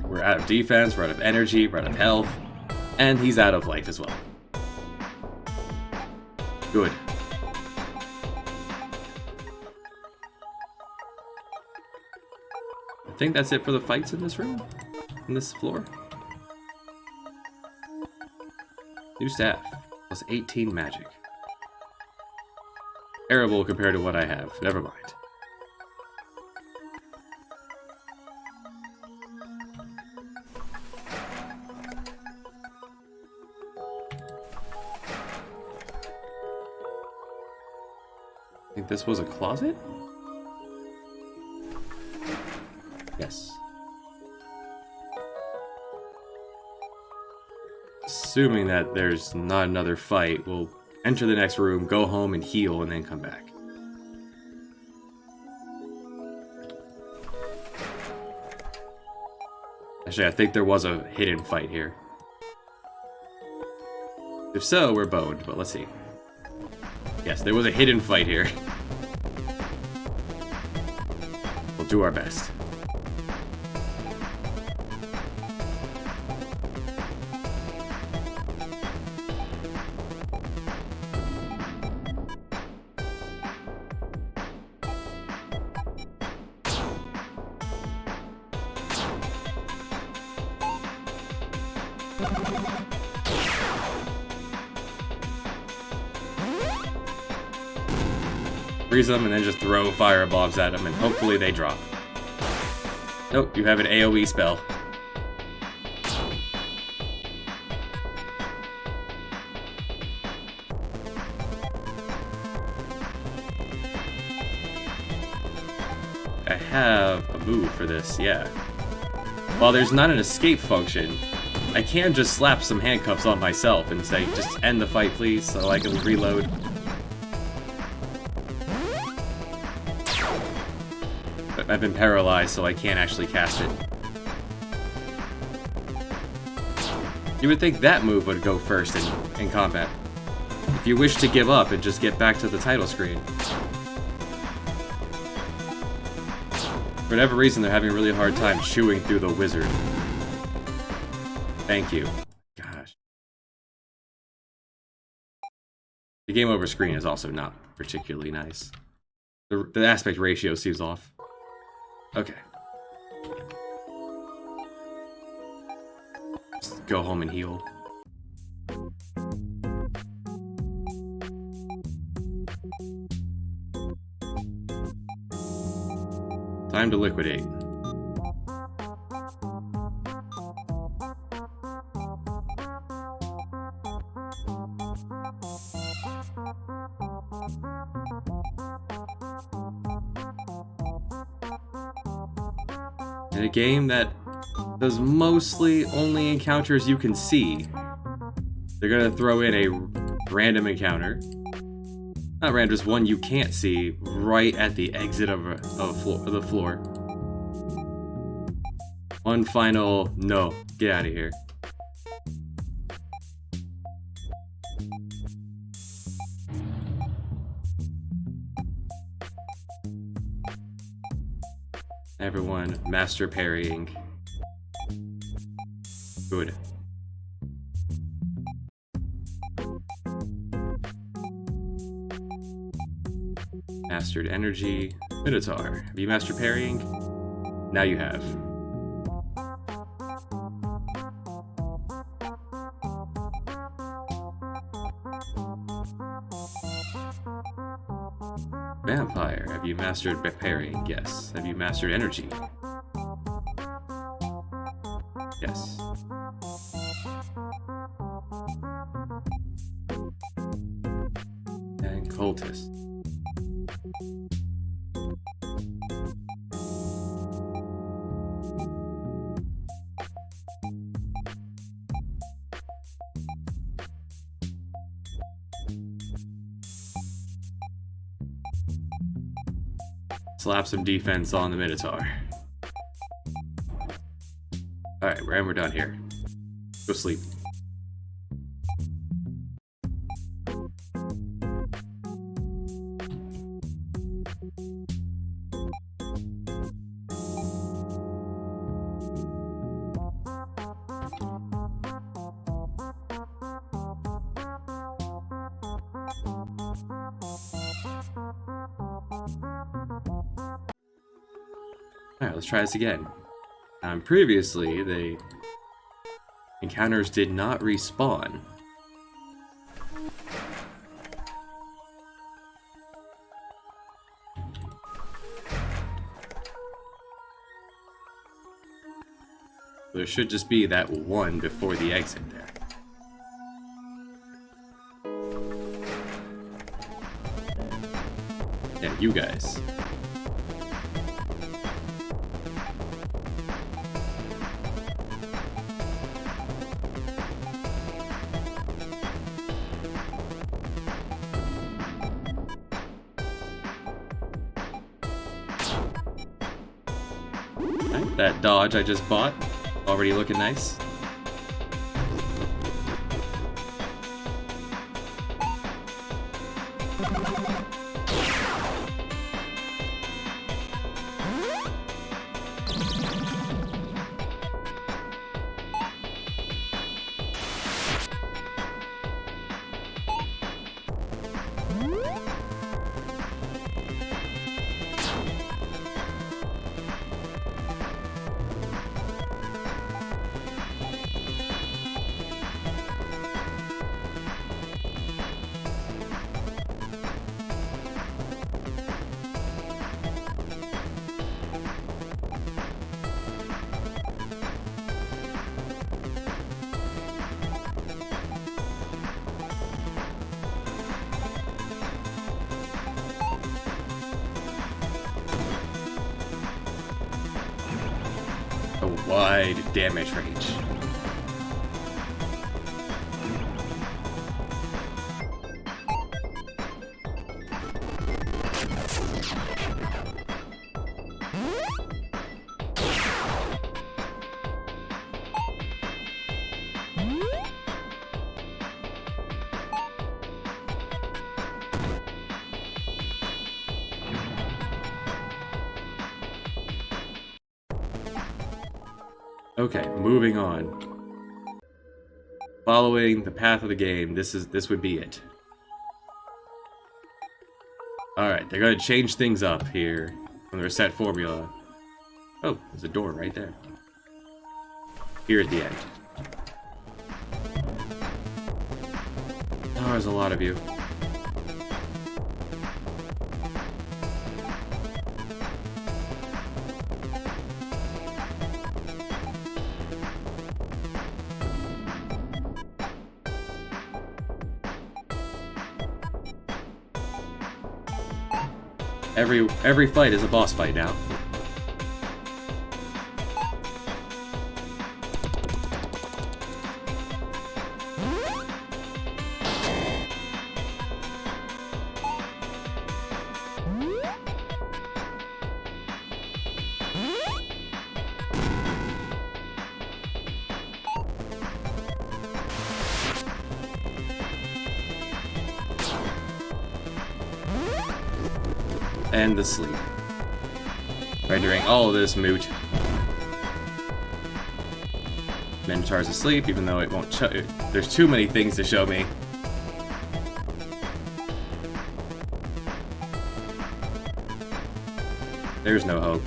We're out of defense, we're out of energy, we're out of health, and he's out of life as well. Good. I think that's it for the fights in this room? In this floor? New staff. Plus 18 magic. Terrible compared to what I have. Never mind. I think this was a closet? Yes. Assuming that there's not another fight, we'll enter the next room, go home and heal, and then come back. Actually, I think there was a hidden fight here. If so, we're boned, but let's see. Yes, there was a hidden fight here. We'll do our best. Freeze them and then just throw fire bombs at them and hopefully they drop. Nope, you have an AoE spell. have a move for this, yeah. While there's not an escape function, I can just slap some handcuffs on myself and say, just end the fight please, so I can reload. But I've been paralyzed, so I can't actually cast it. You would think that move would go first in combat. If you wish to give up and just get back to the title screen. For whatever reason, they're having a really hard time chewing through the wizard. Thank you. Gosh. The game over screen is also not particularly nice. The aspect ratio seems off. Okay. Just go home and heal. Time to liquidate. In a game that does mostly only encounters you can see, they're gonna throw in a random encounter. Not random, just one you can't see right at the exit of the floor. One final no, get out of here. Everyone master parrying. Good. Mastered energy. Minotaur. Have you mastered parrying? Now you have. Vampire. Have you mastered parrying? Yes. Have you mastered energy? Yes. And cultist. Slap some defense on the Minotaur. Alright, we're done here. Go sleep. Alright, let's try this again. Previously, the encounters did not respawn. There should just be that one before the exit there. Yeah, you guys. That dodge I just bought, already looking nice. wide damage range. Okay, moving on. Following the path of the game, this would be it. Alright, they're gonna change things up here from their set formula. Oh, there's a door right there. Here at the end. Oh, there's a lot of you. Every fight is a boss fight now. And the sleep. Rendering all of this moot. Minotaur's asleep, even though it won't show. There's too many things to show me. There's no hope.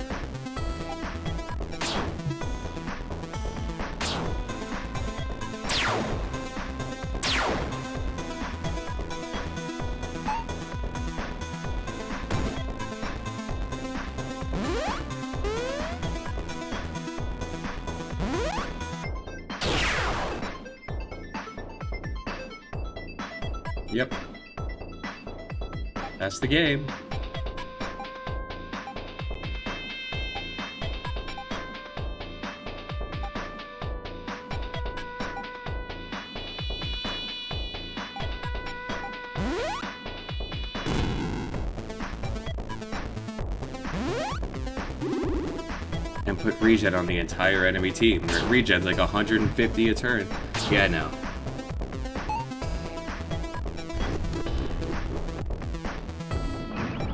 Yep. That's the game. And put regen on the entire enemy team, where it regens like 150 a turn. Yeah, no.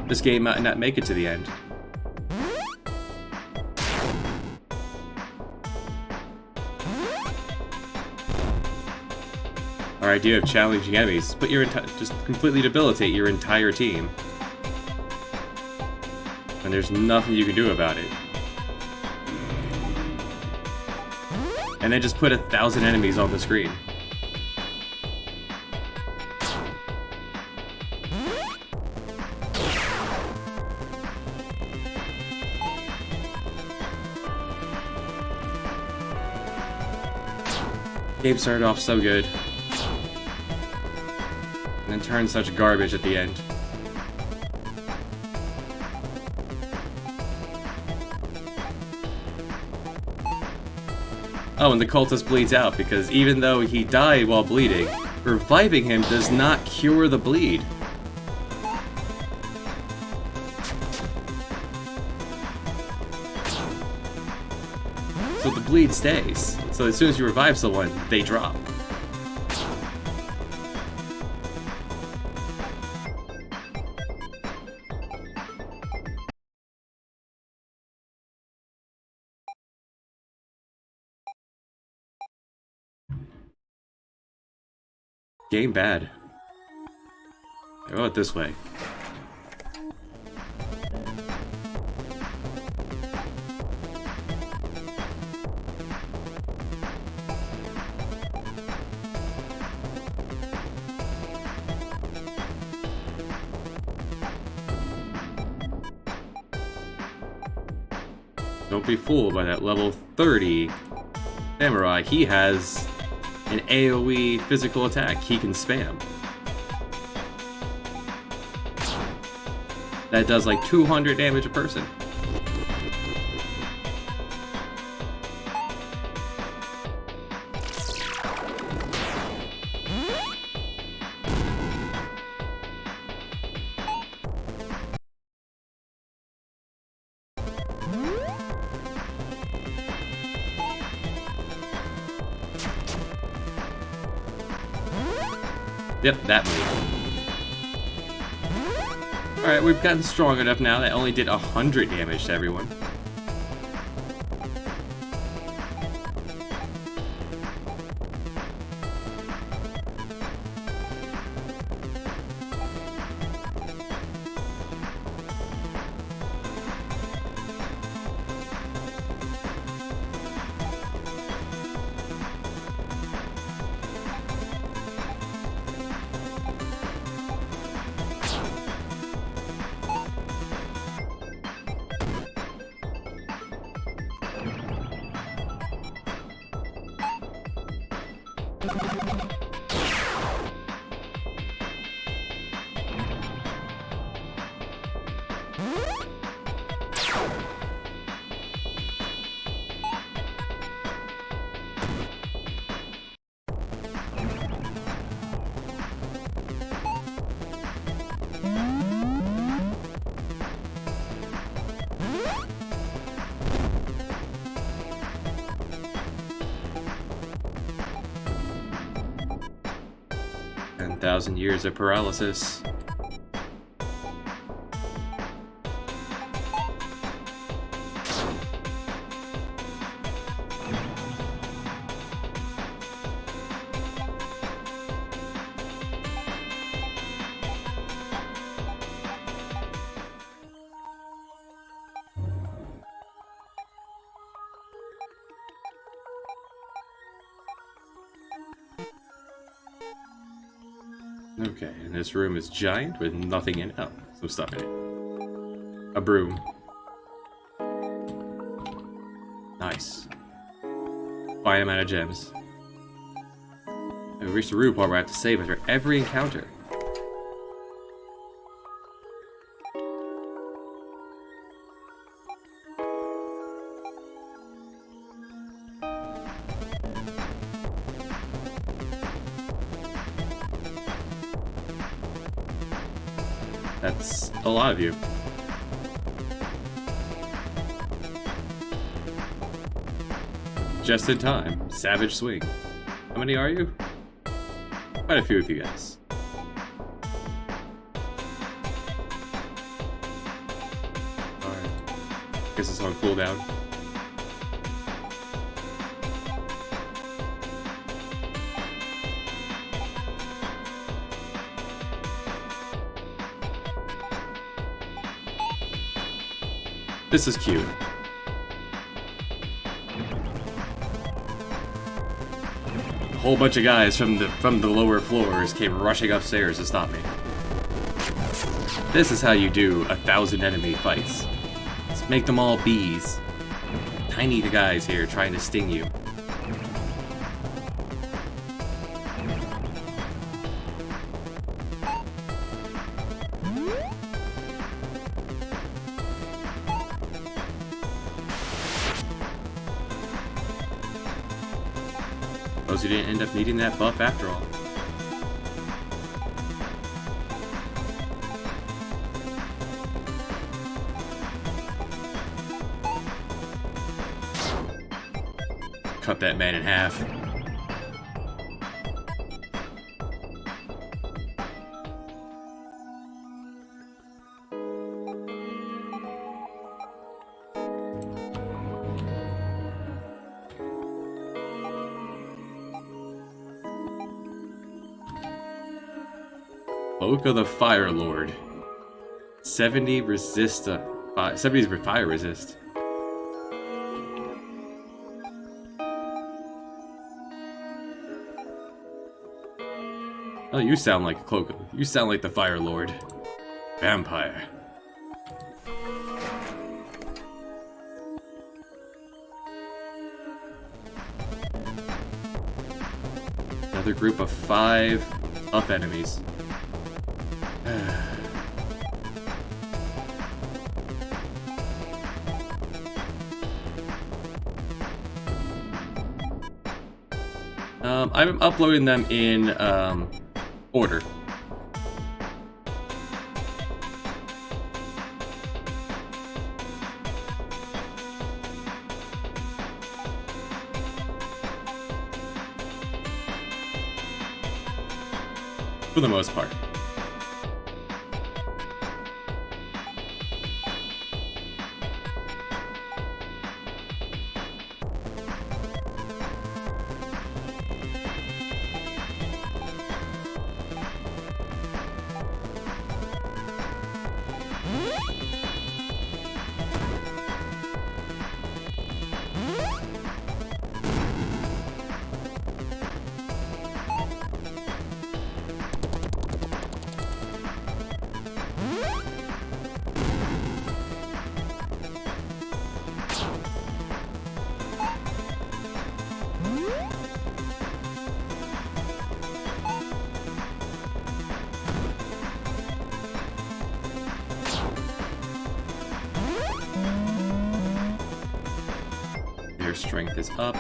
This game might not make it to the end. Our idea of challenging enemies, but just completely debilitate your entire team. And there's nothing you can do about it. And then just put 1,000 enemies on the screen. Game started off so good, and then turned such garbage at the end. Oh, and the cultist bleeds out because even though he died while bleeding, reviving him does not cure the bleed. So the bleed stays. So as soon as you revive someone, they drop. Game bad. Go it this way. Don't be fooled by that level 30 samurai. He has an AoE physical attack he can spam. That does like 200 damage a person. Yep, that move. Alright, we've gotten strong enough now that only did 100 damage to everyone. Thousand years of paralysis. Okay, and this room is giant with nothing in it. Oh, some stuff in it. A broom. Nice. Fine amount of gems. And we reached the room part where I have to save after every encounter. That's a lot of you. Just in time. Savage swing. How many are you? Quite a few of you guys. Alright. Guess it's on cooldown. This is cute. A whole bunch of guys from the lower floors came rushing upstairs to stop me. This is how you do 1,000 enemy fights. Let's make them all bees. Tiny guys here trying to sting you. Suppose you didn't end up needing that buff after all. Cut that man in half. Oak of the Fire Lord. 70 resist. 70 fire resist. Oh, you sound like Cloak. You sound like the Fire Lord. Vampire. Another group of 5 tough enemies. I'm uploading them in order. For the most part. Your strength is up.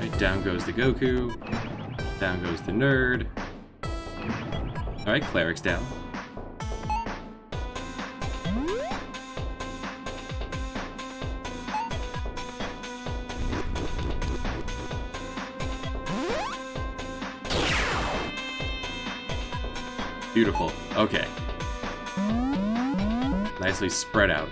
Alright, down goes the Goku. Down goes the nerd. Alright, Cleric's down. Beautiful. Okay. Nicely spread out.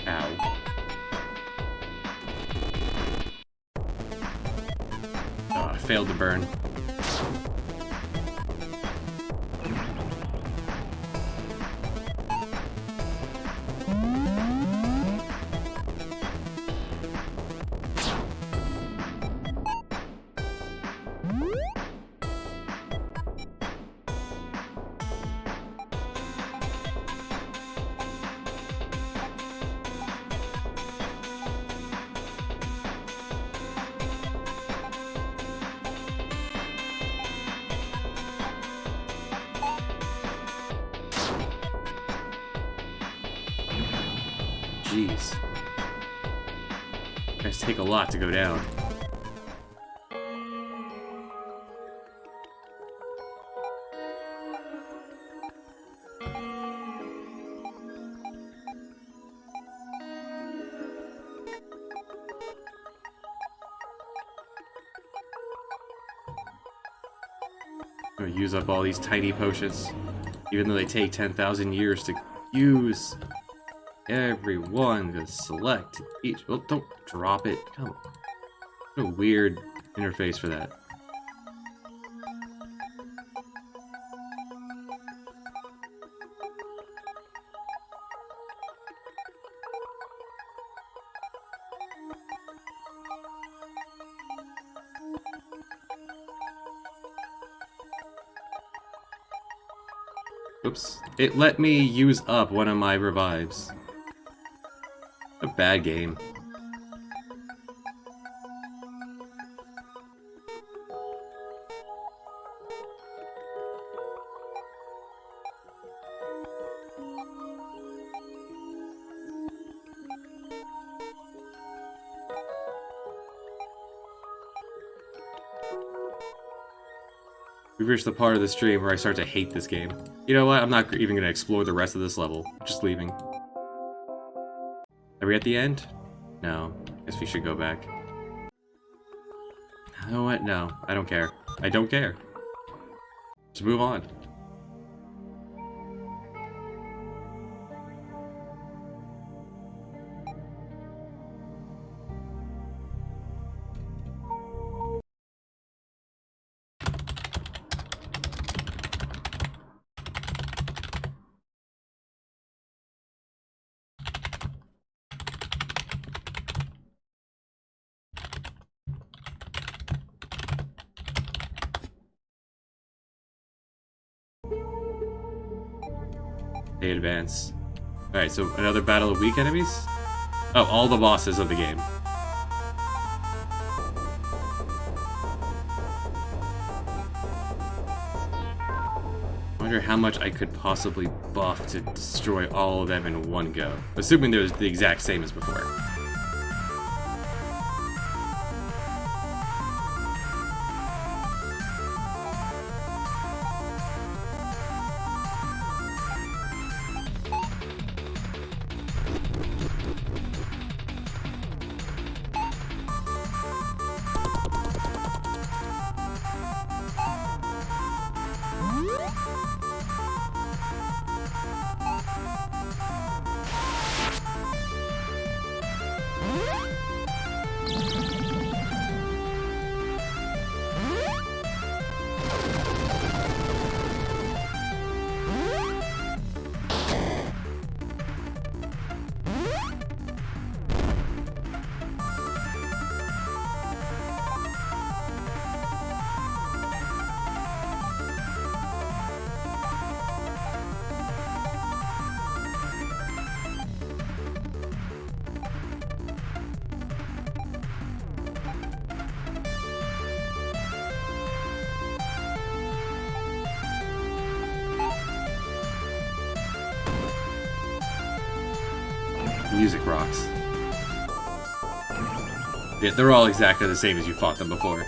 Ow. Oh, I failed to burn. Jeez. Guys take a lot to go down. I'm gonna use up all these tiny potions, even though they take 10,000 years to use. Everyone to select each. Oh, don't drop it. Come on. What a weird interface for that. Oops. It let me use up one of my revives. A bad game. We've reached the part of the stream where I start to hate this game. You know what? I'm not even going to explore the rest of this level. I'm just leaving. Are we at the end? No. Guess we should go back. You know what? No. I don't care. I don't care. Just move on. They advance. Alright, so another battle of weak enemies? Oh, all the bosses of the game. I wonder how much I could possibly buff to destroy all of them in one go. Assuming they're the exact same as before. Music rocks. Yeah, they're all exactly the same as you fought them before.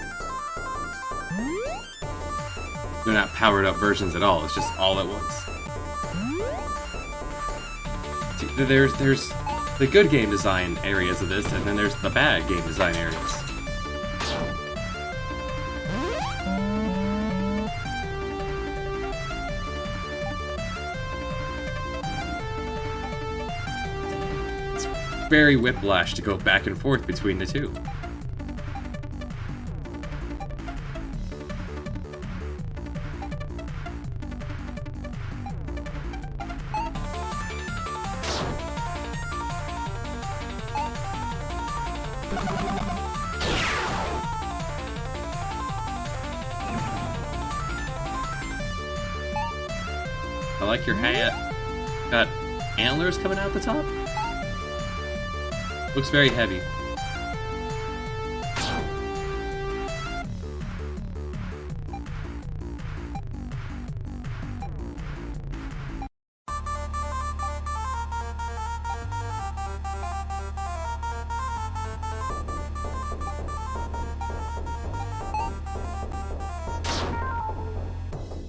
They're not powered up versions at all, it's just all at once. See, there's the good game design areas of this, and then there's the bad game design areas. Very whiplash to go back and forth between the two. I like your hat. Got antlers coming out the top? Looks very heavy.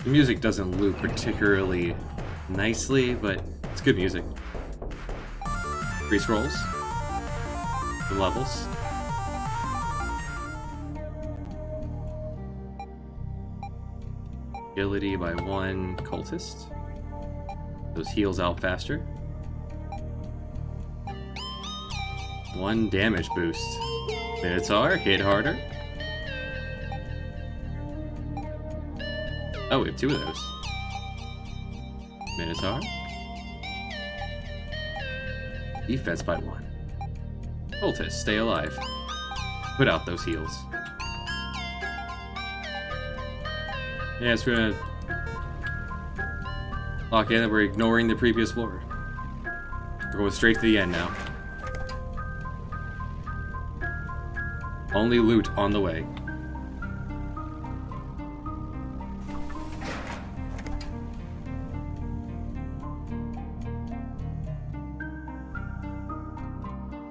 The music doesn't loop particularly nicely, but it's good music. 3 scrolls. The levels. Agility by 1 cultist. Those heals out faster. 1 damage boost. Minotaur, hit harder. Oh, we have 2 of those. Minotaur. Defense by 1. Cultist, stay alive. Put out those heals. Yes, we're gonna lock in and we're ignoring the previous floor. We're going straight to the end now. Only loot on the way.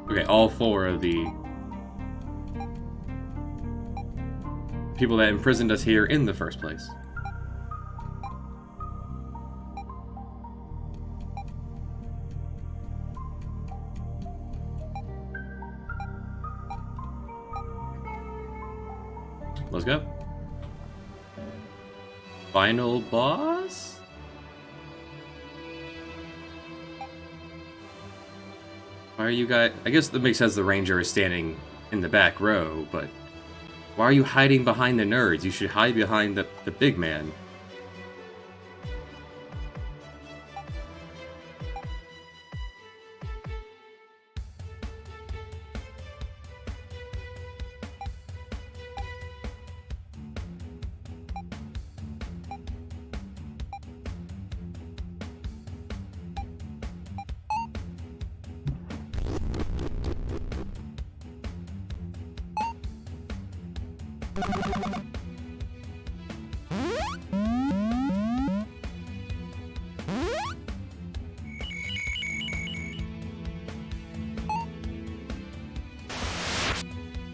Okay, all 4 of the people that imprisoned us here in the first place. let's go. Final boss? Why are you guys... I guess that makes sense the ranger is standing in the back row, but... Why are you hiding behind the nerds? You should hide behind the big man.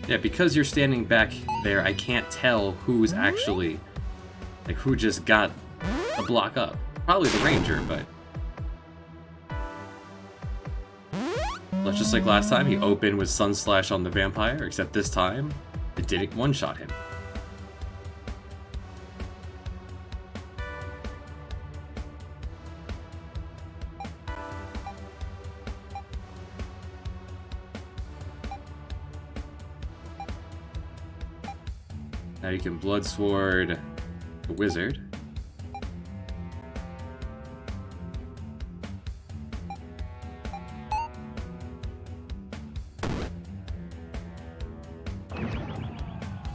Yeah, because you're standing back there, I can't tell who's actually... Like, who just got a block up. Probably the ranger, but... Let's just like last time, he opened with Sun Slash on the vampire, except this time, it didn't one-shot him. Now you can Blood Sword the wizard.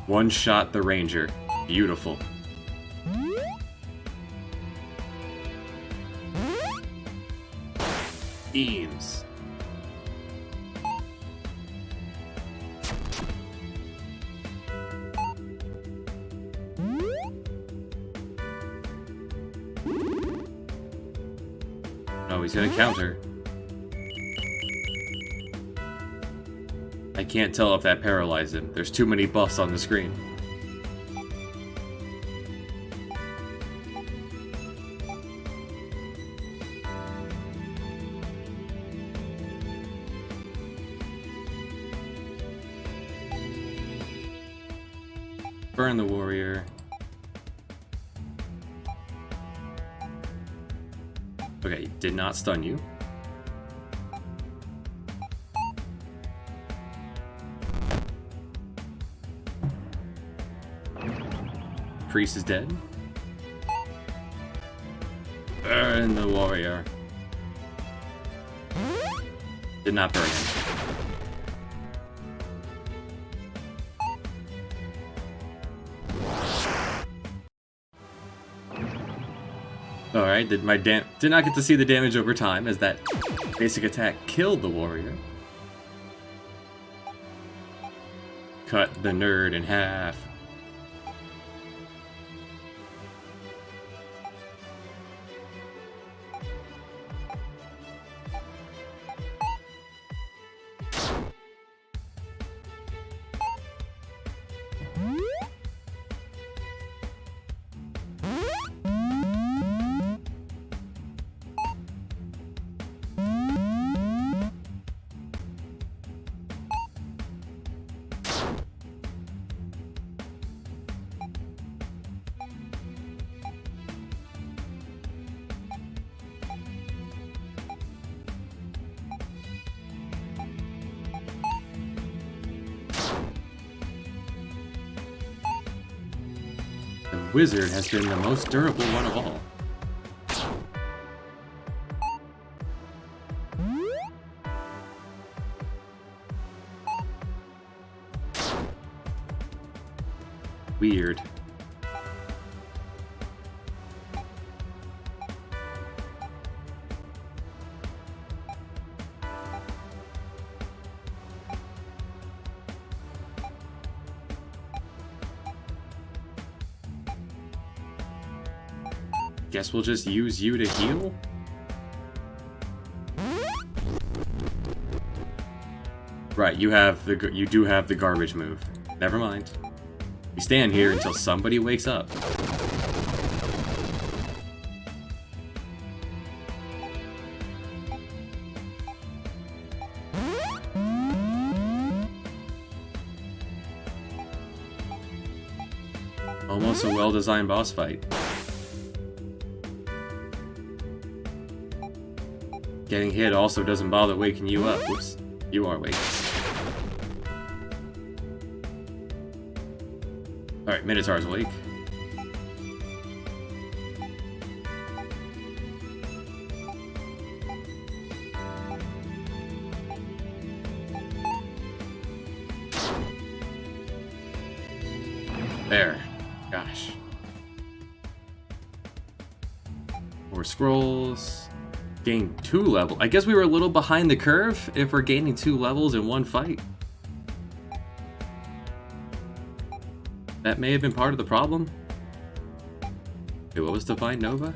One shot the ranger. Beautiful. Eames. Oh, he's gonna counter. I can't tell if that paralyzed him. There's too many buffs on the screen. Burn the warrior. Okay, did not stun you. Priest is dead. Burn the warrior. Did not burn him. Alright, did not get to see the damage over time as that basic attack killed the warrior. Cut the nerd in half. The wizard has been the most durable one of all. Weird. Guess we'll just use you to heal? Right, you do have the garbage move. Never mind. We stand here until somebody wakes up. Almost a well-designed boss fight. Getting hit also doesn't bother waking you up. Whoops, you are awake. Alright, Minotaur's awake. There. Gosh. More scrolls. Gain 2 levels. I guess we were a little behind the curve if we're gaining 2 levels in one fight. That may have been part of the problem. Okay, what was Divine Nova?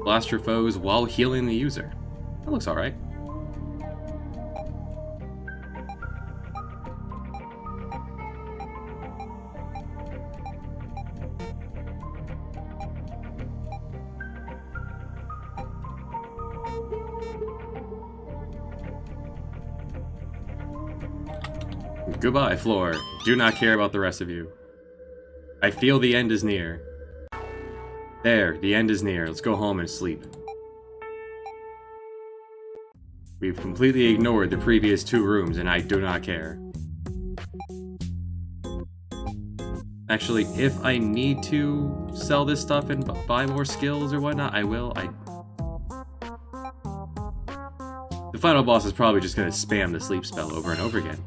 Blast your foes while healing the user. That looks alright. Goodbye, Floor. Do not care about the rest of you. I feel the end is near. There, the end is near. Let's go home and sleep. We've completely ignored the previous 2 rooms, and I do not care. Actually, if I need to sell this stuff and buy more skills or whatnot, I will. The final boss is probably just going to spam the sleep spell over and over again.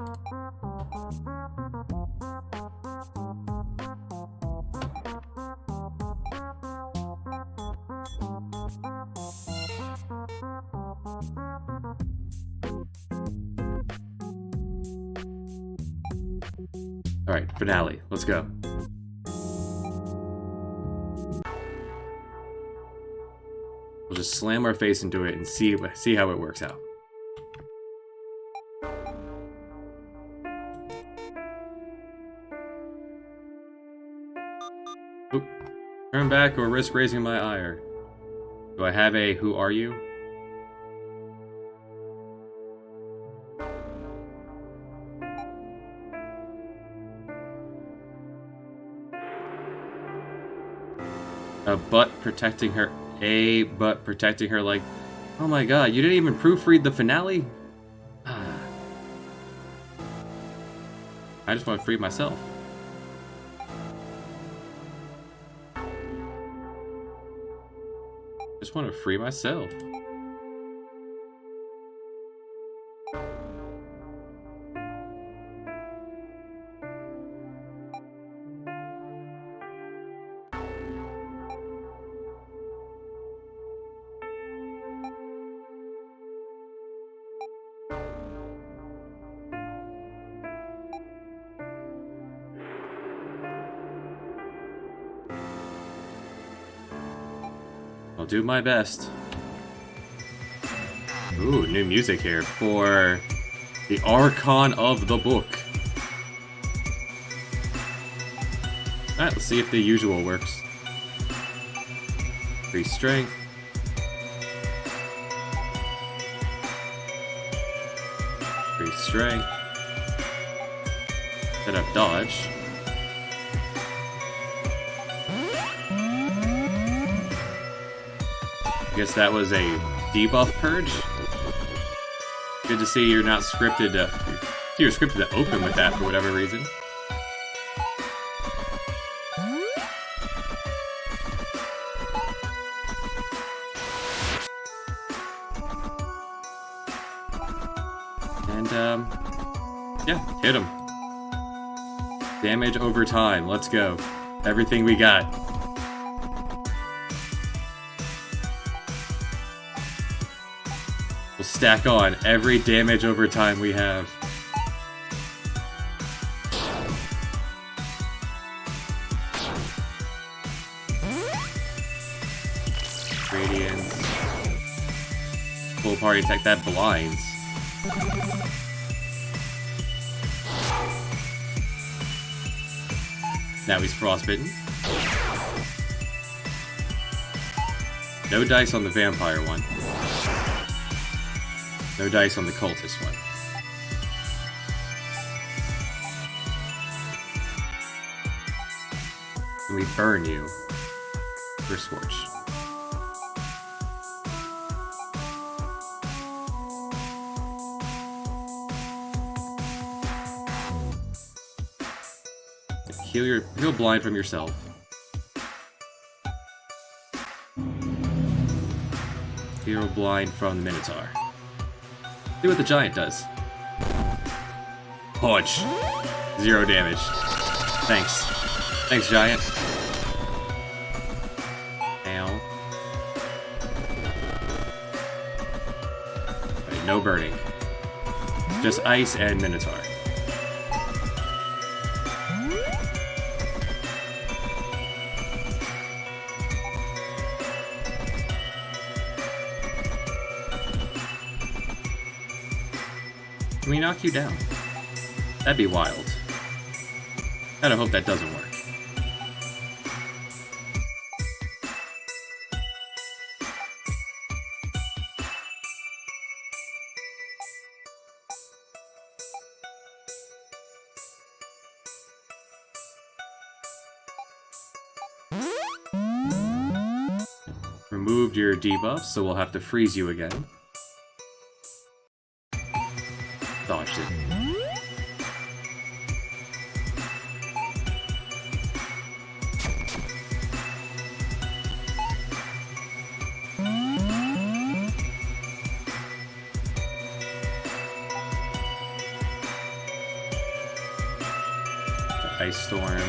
Alright, finale. Let's go. We'll just slam our face into it and see how it works out. Oop. Turn back or risk raising my ire. Do I have a who are you? A butt protecting her. A butt protecting her like... Oh my god, you didn't even proofread the finale? I just want to free myself. Just want to free myself. I'll do my best. Ooh, new music here for the Archon of the Book. Alright, let's see if the usual works. Increase strength. Increase strength. Set up dodge. I guess that was a debuff purge. Good to see you're not scripted to... You're scripted to open with that for whatever reason. And, yeah, hit him. Damage over time, let's go. Everything we got. We'll stack on every damage over time we have. Radiance. Full party attack, that blinds. Now he's frostbitten. No dice on the vampire one. No dice on the cultist one. And we burn you for Scorch. Heal blind from yourself. Heal blind from the Minotaur. See what the giant does. Punch. 0 damage. Thanks. Thanks, giant. Ow. Right, no burning. Just ice and Minotaur. Can we knock you down? That'd be wild. Kinda hope that doesn't work. Removed your debuff, so we'll have to freeze you again. Dodged it. The Ice Storm.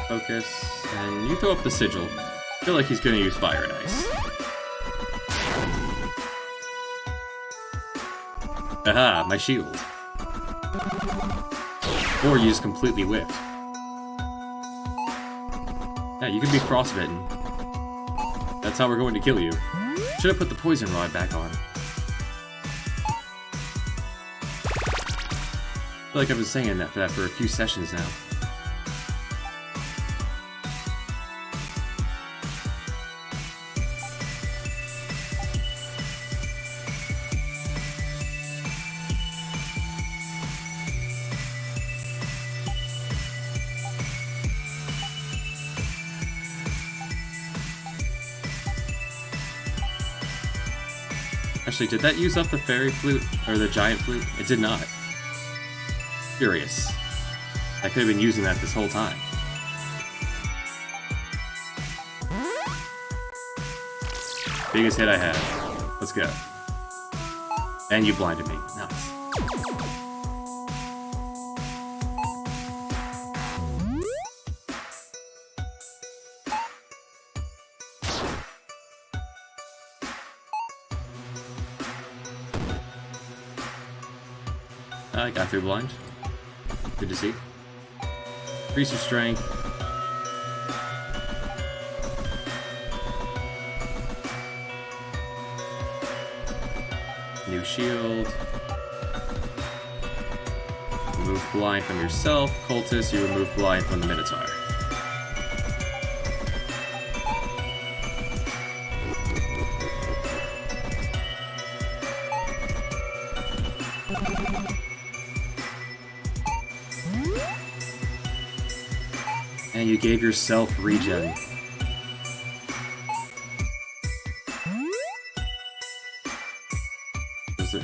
Focus, and you throw up the sigil. I feel like he's gonna use fire and ice. Aha, my shield. Or you just completely whiffed. Yeah, you can be frostbitten. That's how we're going to kill you. Should have put the poison rod back on. I feel like I've been saying that for a few sessions now. Actually, did that use up the fairy flute, or the giant flute? It did not. Furious. I could have been using that this whole time. Biggest hit I had. Let's go. And you blinded me. Nice. I got through blind. Good to see. Increase your strength. New shield. Remove blind from yourself. Cultist, you remove blind from the Minotaur. And you gave yourself regen.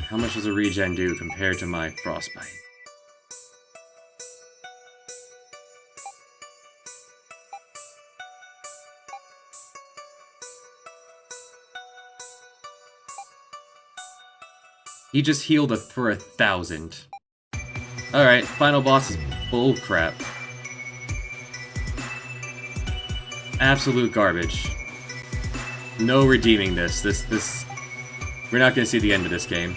How much does a regen do compared to my frostbite? He just healed for 1,000. Alright, final boss is bullcrap. Absolute garbage. No redeeming this. We're not gonna see the end of this game.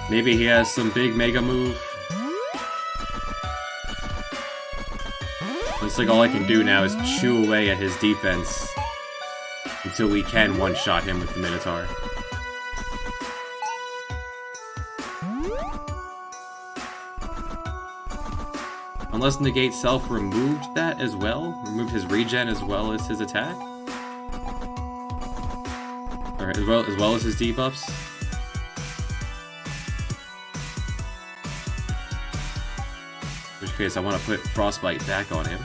Maybe he has some big mega move. Looks like all I can do now is chew away at his defense until we can one-shot him with the Minotaur. Unless Negate Self removed that as well? Removed his regen as well as his attack? Or as well as his debuffs? In which case I want to put Frostbite back on him.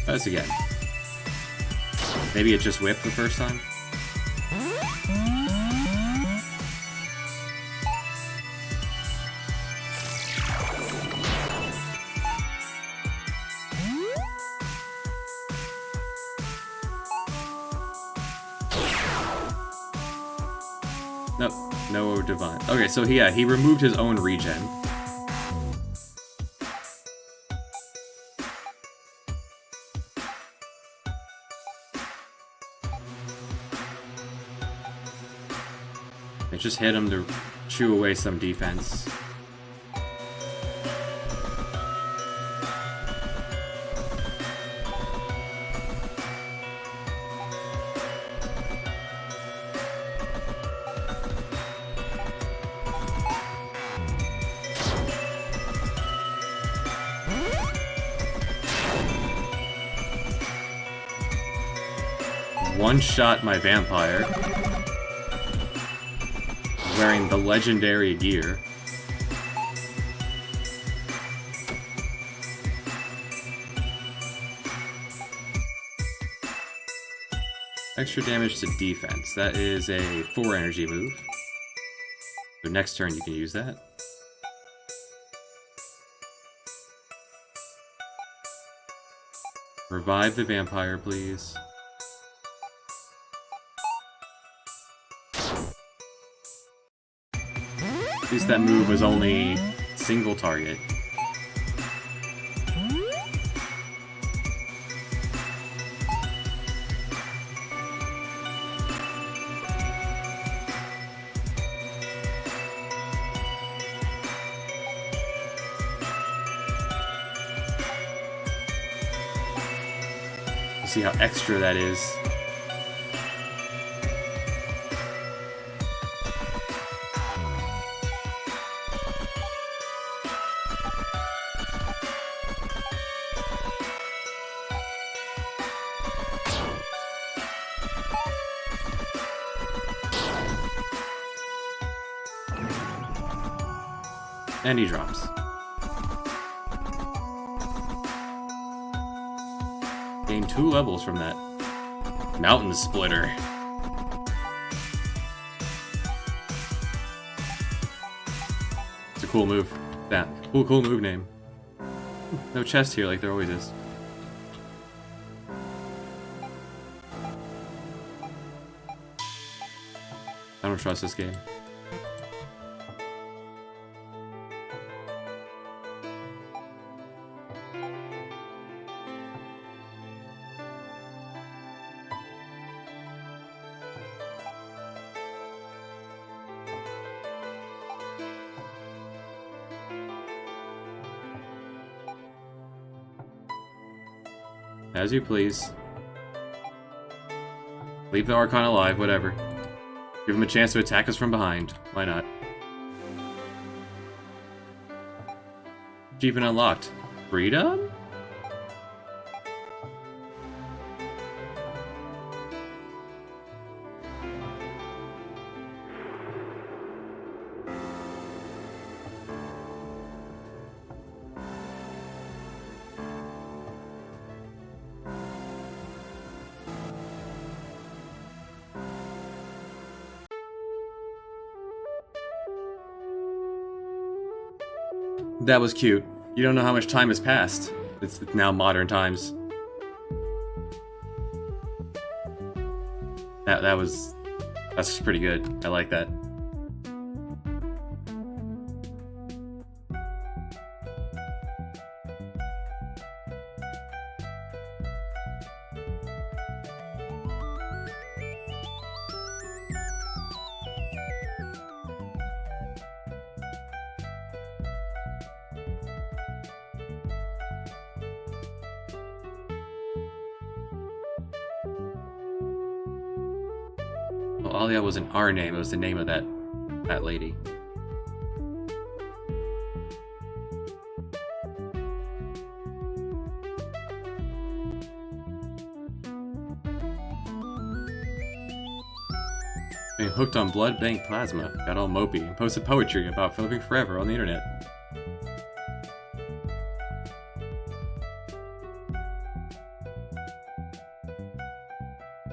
Try this again. Maybe it just whipped the first time? Nope, no divine. Okay, so yeah, he removed his own regen. It just hit him to chew away some defense. One-shot my vampire. Wearing the legendary gear. Extra damage to defense. That is a 4 energy move. So next turn you can use that. Revive the vampire, please. At least that move was only single target. See how extra that is. And he drops. Gain 2 levels from that. Mountain Splitter. It's a cool move. That cool move name. No chest here like there always is. I don't trust this game. As you please. Leave the Archon alive, whatever. Give him a chance to attack us from behind. Why not? Achievement unlocked. Freedom? That was cute. You don't know how much time has passed. It's now modern times. That's pretty good. I like that. Well, Alia wasn't our name, it was the name of that lady. Being hooked on blood bank plasma, got all mopey, and posted poetry about living forever on the internet.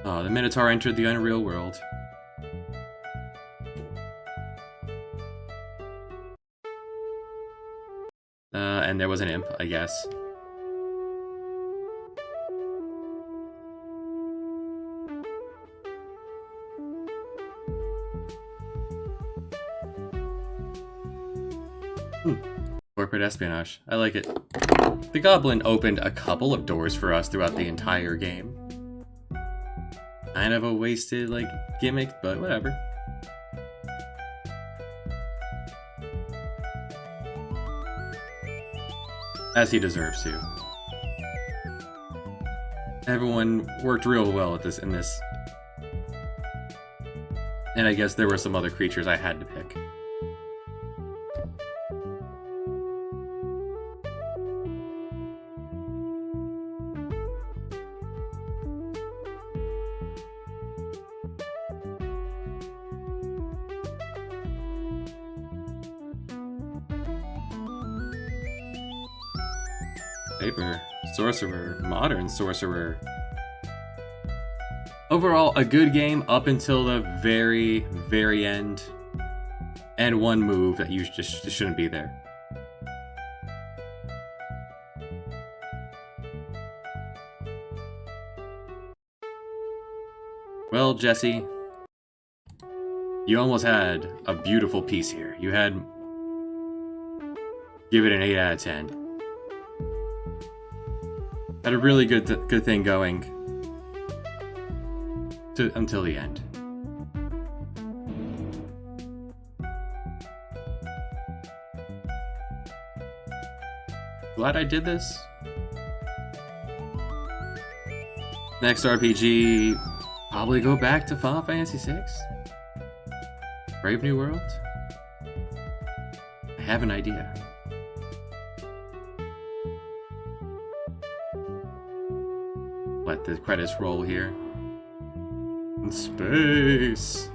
Oh, the Minotaur entered the unreal world. And there was an imp, I guess. Corporate espionage. I like it. The Goblin opened a couple of doors for us throughout the entire game. Kind of a wasted, like, gimmick, but whatever. As he deserves to. Everyone worked real well at in this. And I guess there were some other creatures I had to pick. Paper, Sorcerer, Modern Sorcerer. Overall, a good game up until the very, very end. And one move that you just shouldn't be there. Well, Jesse, you almost had a beautiful piece here. You had... give it an 8 out of 10. Had a really good thing going until the end. Glad I did this. Next RPG, probably go back to Final Fantasy VI. Brave New World. I have an idea. Let the credits roll here. In space.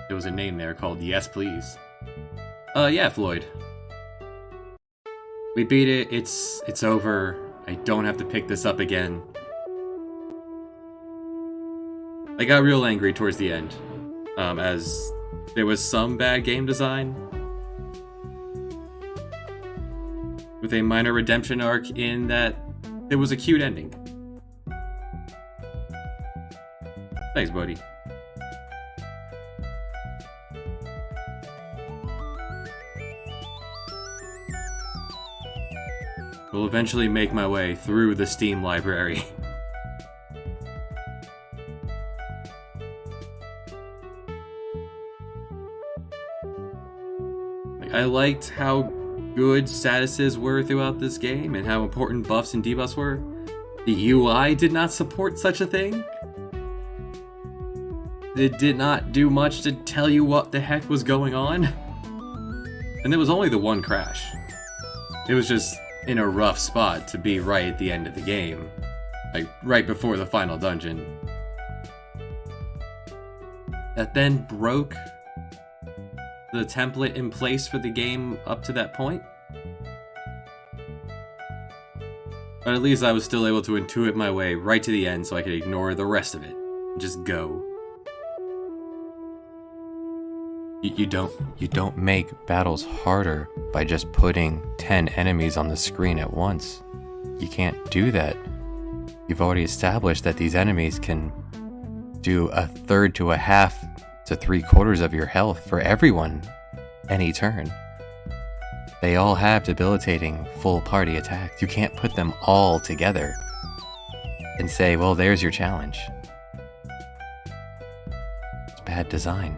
There was a name there called Yes Please. Yeah, Floyd. We beat it, it's over. I don't have to pick this up again. I got real angry towards the end, as there was some bad game design. With a minor redemption arc in that there was a cute ending. Thanks, buddy. Will eventually make my way through the Steam library. I liked how good statuses were throughout this game and how important buffs and debuffs were. The UI did not support such a thing. It did not do much to tell you what the heck was going on. And there was only the one crash. It was just in a rough spot to be right at the end of the game. Like, right before the final dungeon. That then broke the template in place for the game up to that point. But at least I was still able to intuit my way right to the end so I could ignore the rest of it and just go. You don't make battles harder by just putting 10 enemies on the screen at once. You can't do that. You've already established that these enemies can do a third to a half to 3/4 of your health for everyone any turn. They all have debilitating full party attacks. You can't put them all together and say, well, there's your challenge. It's bad design.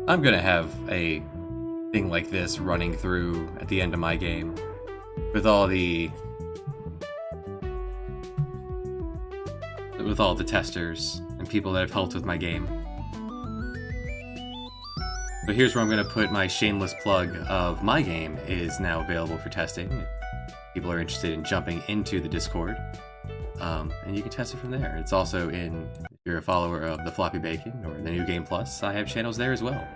I'm gonna have a thing like this running through at the end of my game with all the testers and people that have helped with my game. So here's where I'm gonna put my shameless plug of my game is now available for testing. If people are interested in jumping into the Discord, and you can test it from there. It's also in, if you're a follower of the Floppy Bacon or the New Game Plus, I have channels there as well.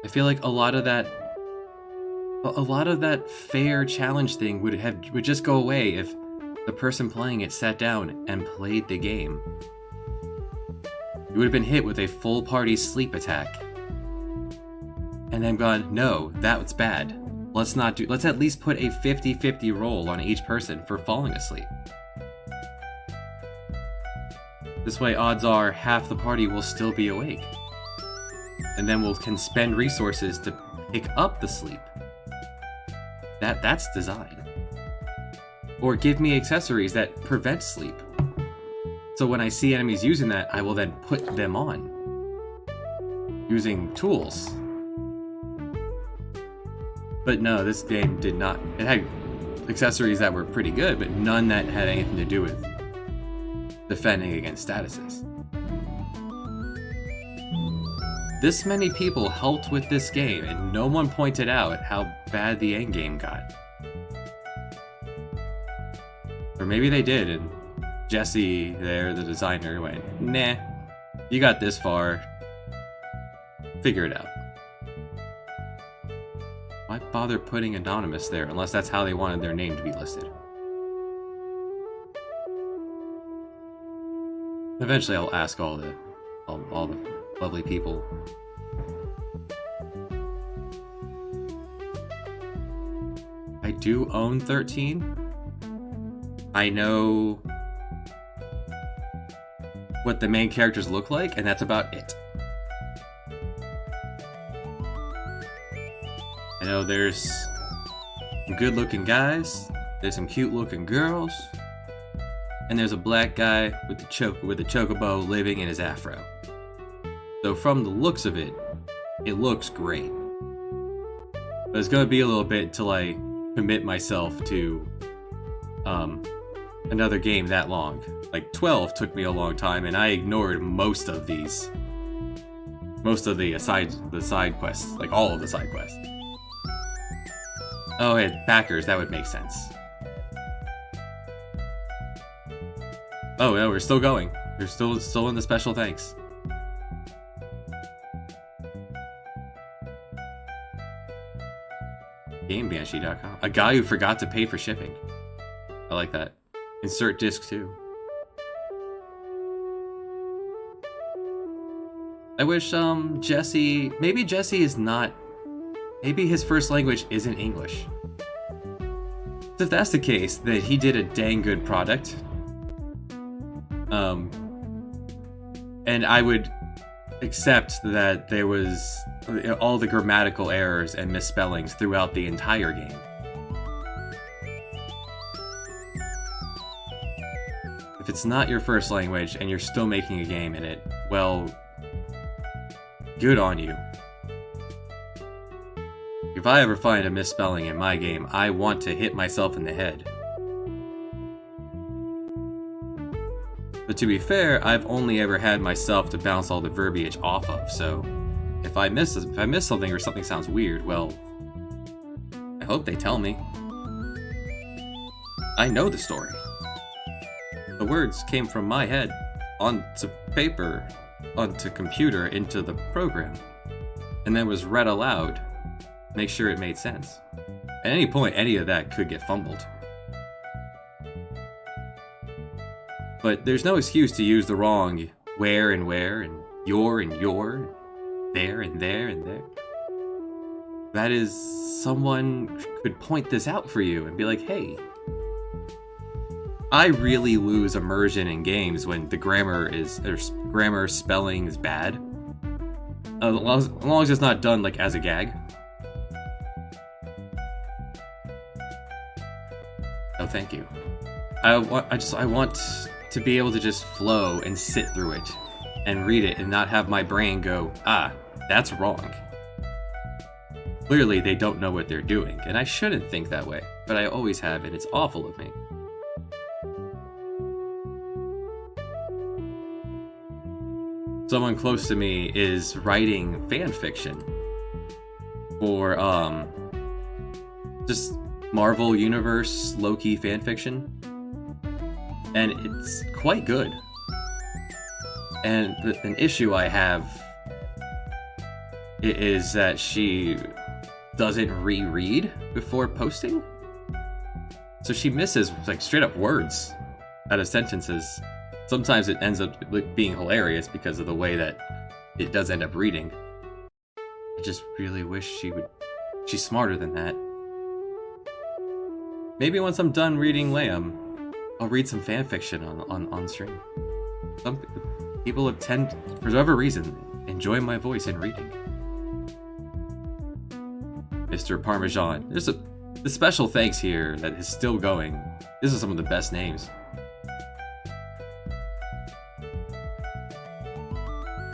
I feel like a lot of that fair challenge thing would just go away if the person playing it sat down and played the game. You would have been hit with a full party sleep attack and then gone, no, that's bad. Let's at least put a 50-50 roll on each person for falling asleep. This way, odds are half the party will still be awake. And then can spend resources to pick up the sleep. That's design. Or give me accessories that prevent sleep. So when I see enemies using that, I will then put them on. Using tools. But no, this game did not. It had accessories that were pretty good, but none that had anything to do with defending against statuses. This many people helped with this game, and no one pointed out how bad the endgame got. Or maybe they did, and Jesse there, the designer, went, nah, you got this far. Figure it out. Why bother putting anonymous there unless that's how they wanted their name to be listed? Eventually I'll ask all the lovely people. I do own 13. I know what the main characters look like, and that's about it. I know there's some good-looking guys, there's some cute-looking girls, and there's a black guy with the chocobo living in his afro. So from the looks of it, it looks great. But it's gonna be a little bit till I commit myself to another game that long. Like 12 took me a long time, and I ignored most of the side quests, like all of the side quests. Oh, hey, backers, that would make sense. Oh no, we're still going. We're still in the special thanks. GameBanshee.com. A guy who forgot to pay for shipping. I like that. Insert disc too. I wish Jesse, maybe Jesse is not, maybe his first language isn't English. So if that's the case, then he did a dang good product. And I would accept that there was all the grammatical errors and misspellings throughout the entire game. If it's not your first language and you're still making a game in it, well, good on you. If I ever find a misspelling in my game, I want to hit myself in the head. But to be fair, I've only ever had myself to bounce all the verbiage off of, so if I miss something or something sounds weird, well, I hope they tell me. I know the story. The words came from my head onto paper, onto computer, into the program, and then was read aloud. Make sure it made sense. At any point, any of that could get fumbled. But there's no excuse to use the wrong where, and your, there and there and there. That is, someone could point this out for you and be like, hey, I really lose immersion in games when the grammar spelling is bad. As long as it's not done like as a gag. Oh, thank you. I want to be able to just flow and sit through it and read it and not have my brain go, that's wrong. Clearly they don't know what they're doing, and I shouldn't think that way, but I always have, and it's awful of me. Someone close to me is writing fan fiction for just Marvel Universe Loki fan fiction. And it's quite good. And an issue I have is that she doesn't reread before posting. So she misses like straight up words out of sentences. Sometimes it ends up being hilarious because of the way that it does end up reading. I just really wish she's smarter than that. Maybe once I'm done reading Liam, I'll read some fan fiction on stream. Some people have for whatever reason, enjoy my voice in reading. Mr. Parmesan. There's the special thanks here that is still going. This is some of the best names.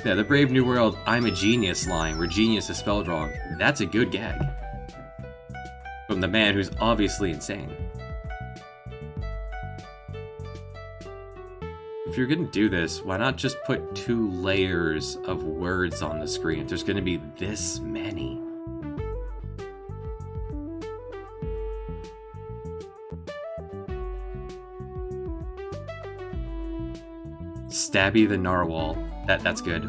Yeah, the Brave New World I'm a genius line where genius is spelled wrong. That's a good gag. From the man who's obviously insane. If you're gonna do this, why not just put 2 layers of words on the screen if there's gonna be this many? Stabby the Narwhal. That's good.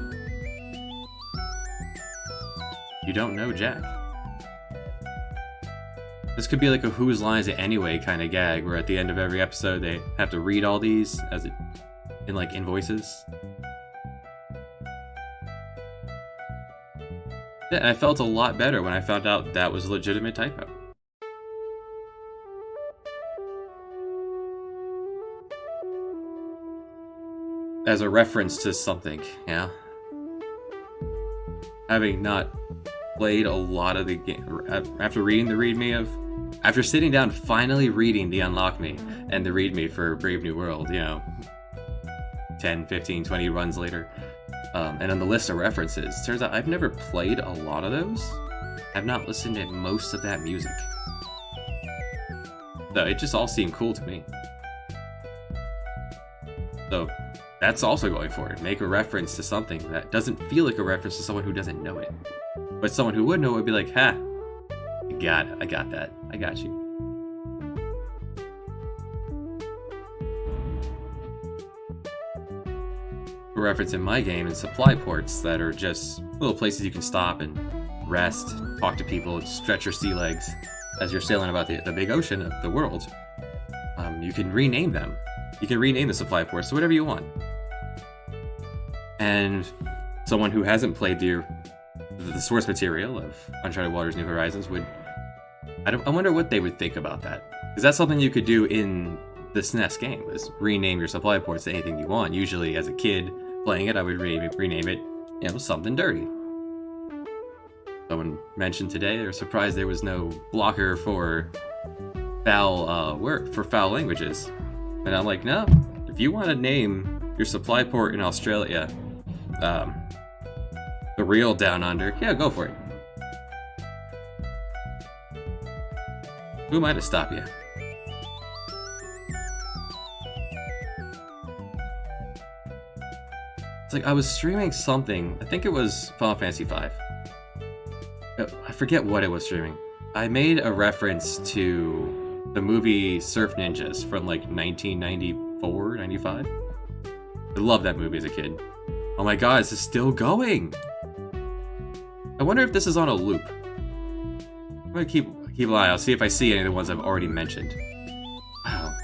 You don't know Jack. This could be like a Whose Lines It Anyway kind of gag, where at the end of every episode they have to read all these in like invoices. Yeah, and I felt a lot better when I found out that was a legitimate typo. As a reference to something, yeah. Having not played a lot of the game, after reading the README after sitting down finally reading the Unlock Me and the README for Brave New World, 10, 15, 20 runs later, and on the list of references, turns out I've never played a lot of those. I've not listened to most of that music. Though it just all seemed cool to me. So that's also going for it. Make a reference to something that doesn't feel like a reference to someone who doesn't know it. But someone who would know it would be like, ha, I got it, I got that, I got you. A reference in my game is supply ports that are just little places you can stop and rest, talk to people, stretch your sea legs as you're sailing about the big ocean of the world. You can rename them. You can rename the supply ports to whatever you want. And someone who hasn't played the source material of Uncharted Waters New Horizons would... I wonder what they would think about that. Because that's something you could do in the SNES game, is rename your supply ports to anything you want. Usually, as a kid playing it, I would rename it, something dirty. Someone mentioned today they're surprised there was no blocker for foul foul languages. And I'm like, no, if you want to name your supply port in Australia the real Down Under, yeah, go for it. Who am I to stop you? It's like I was streaming something. I think it was Final Fantasy V. I forget what it was streaming. I made a reference to the movie Surf Ninjas from like 1994, 95. I loved that movie as a kid. Oh my god, this is still going! I wonder if this is on a loop. I'm gonna keep an eye out, see if I see any of the ones I've already mentioned. Wow.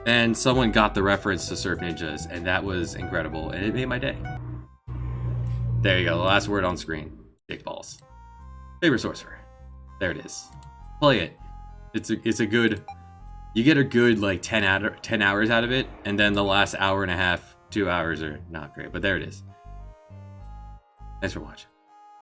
And someone got the reference to Surf Ninjas, and that was incredible, and it made my day. There you go, the last word on screen. Dick balls. Favorite Sorcerer. There it is. Play it. It's a good... You get a good, like, 10 hours out of it, and then the last hour and a half, 2 hours are not great, but there it is. Thanks for watching.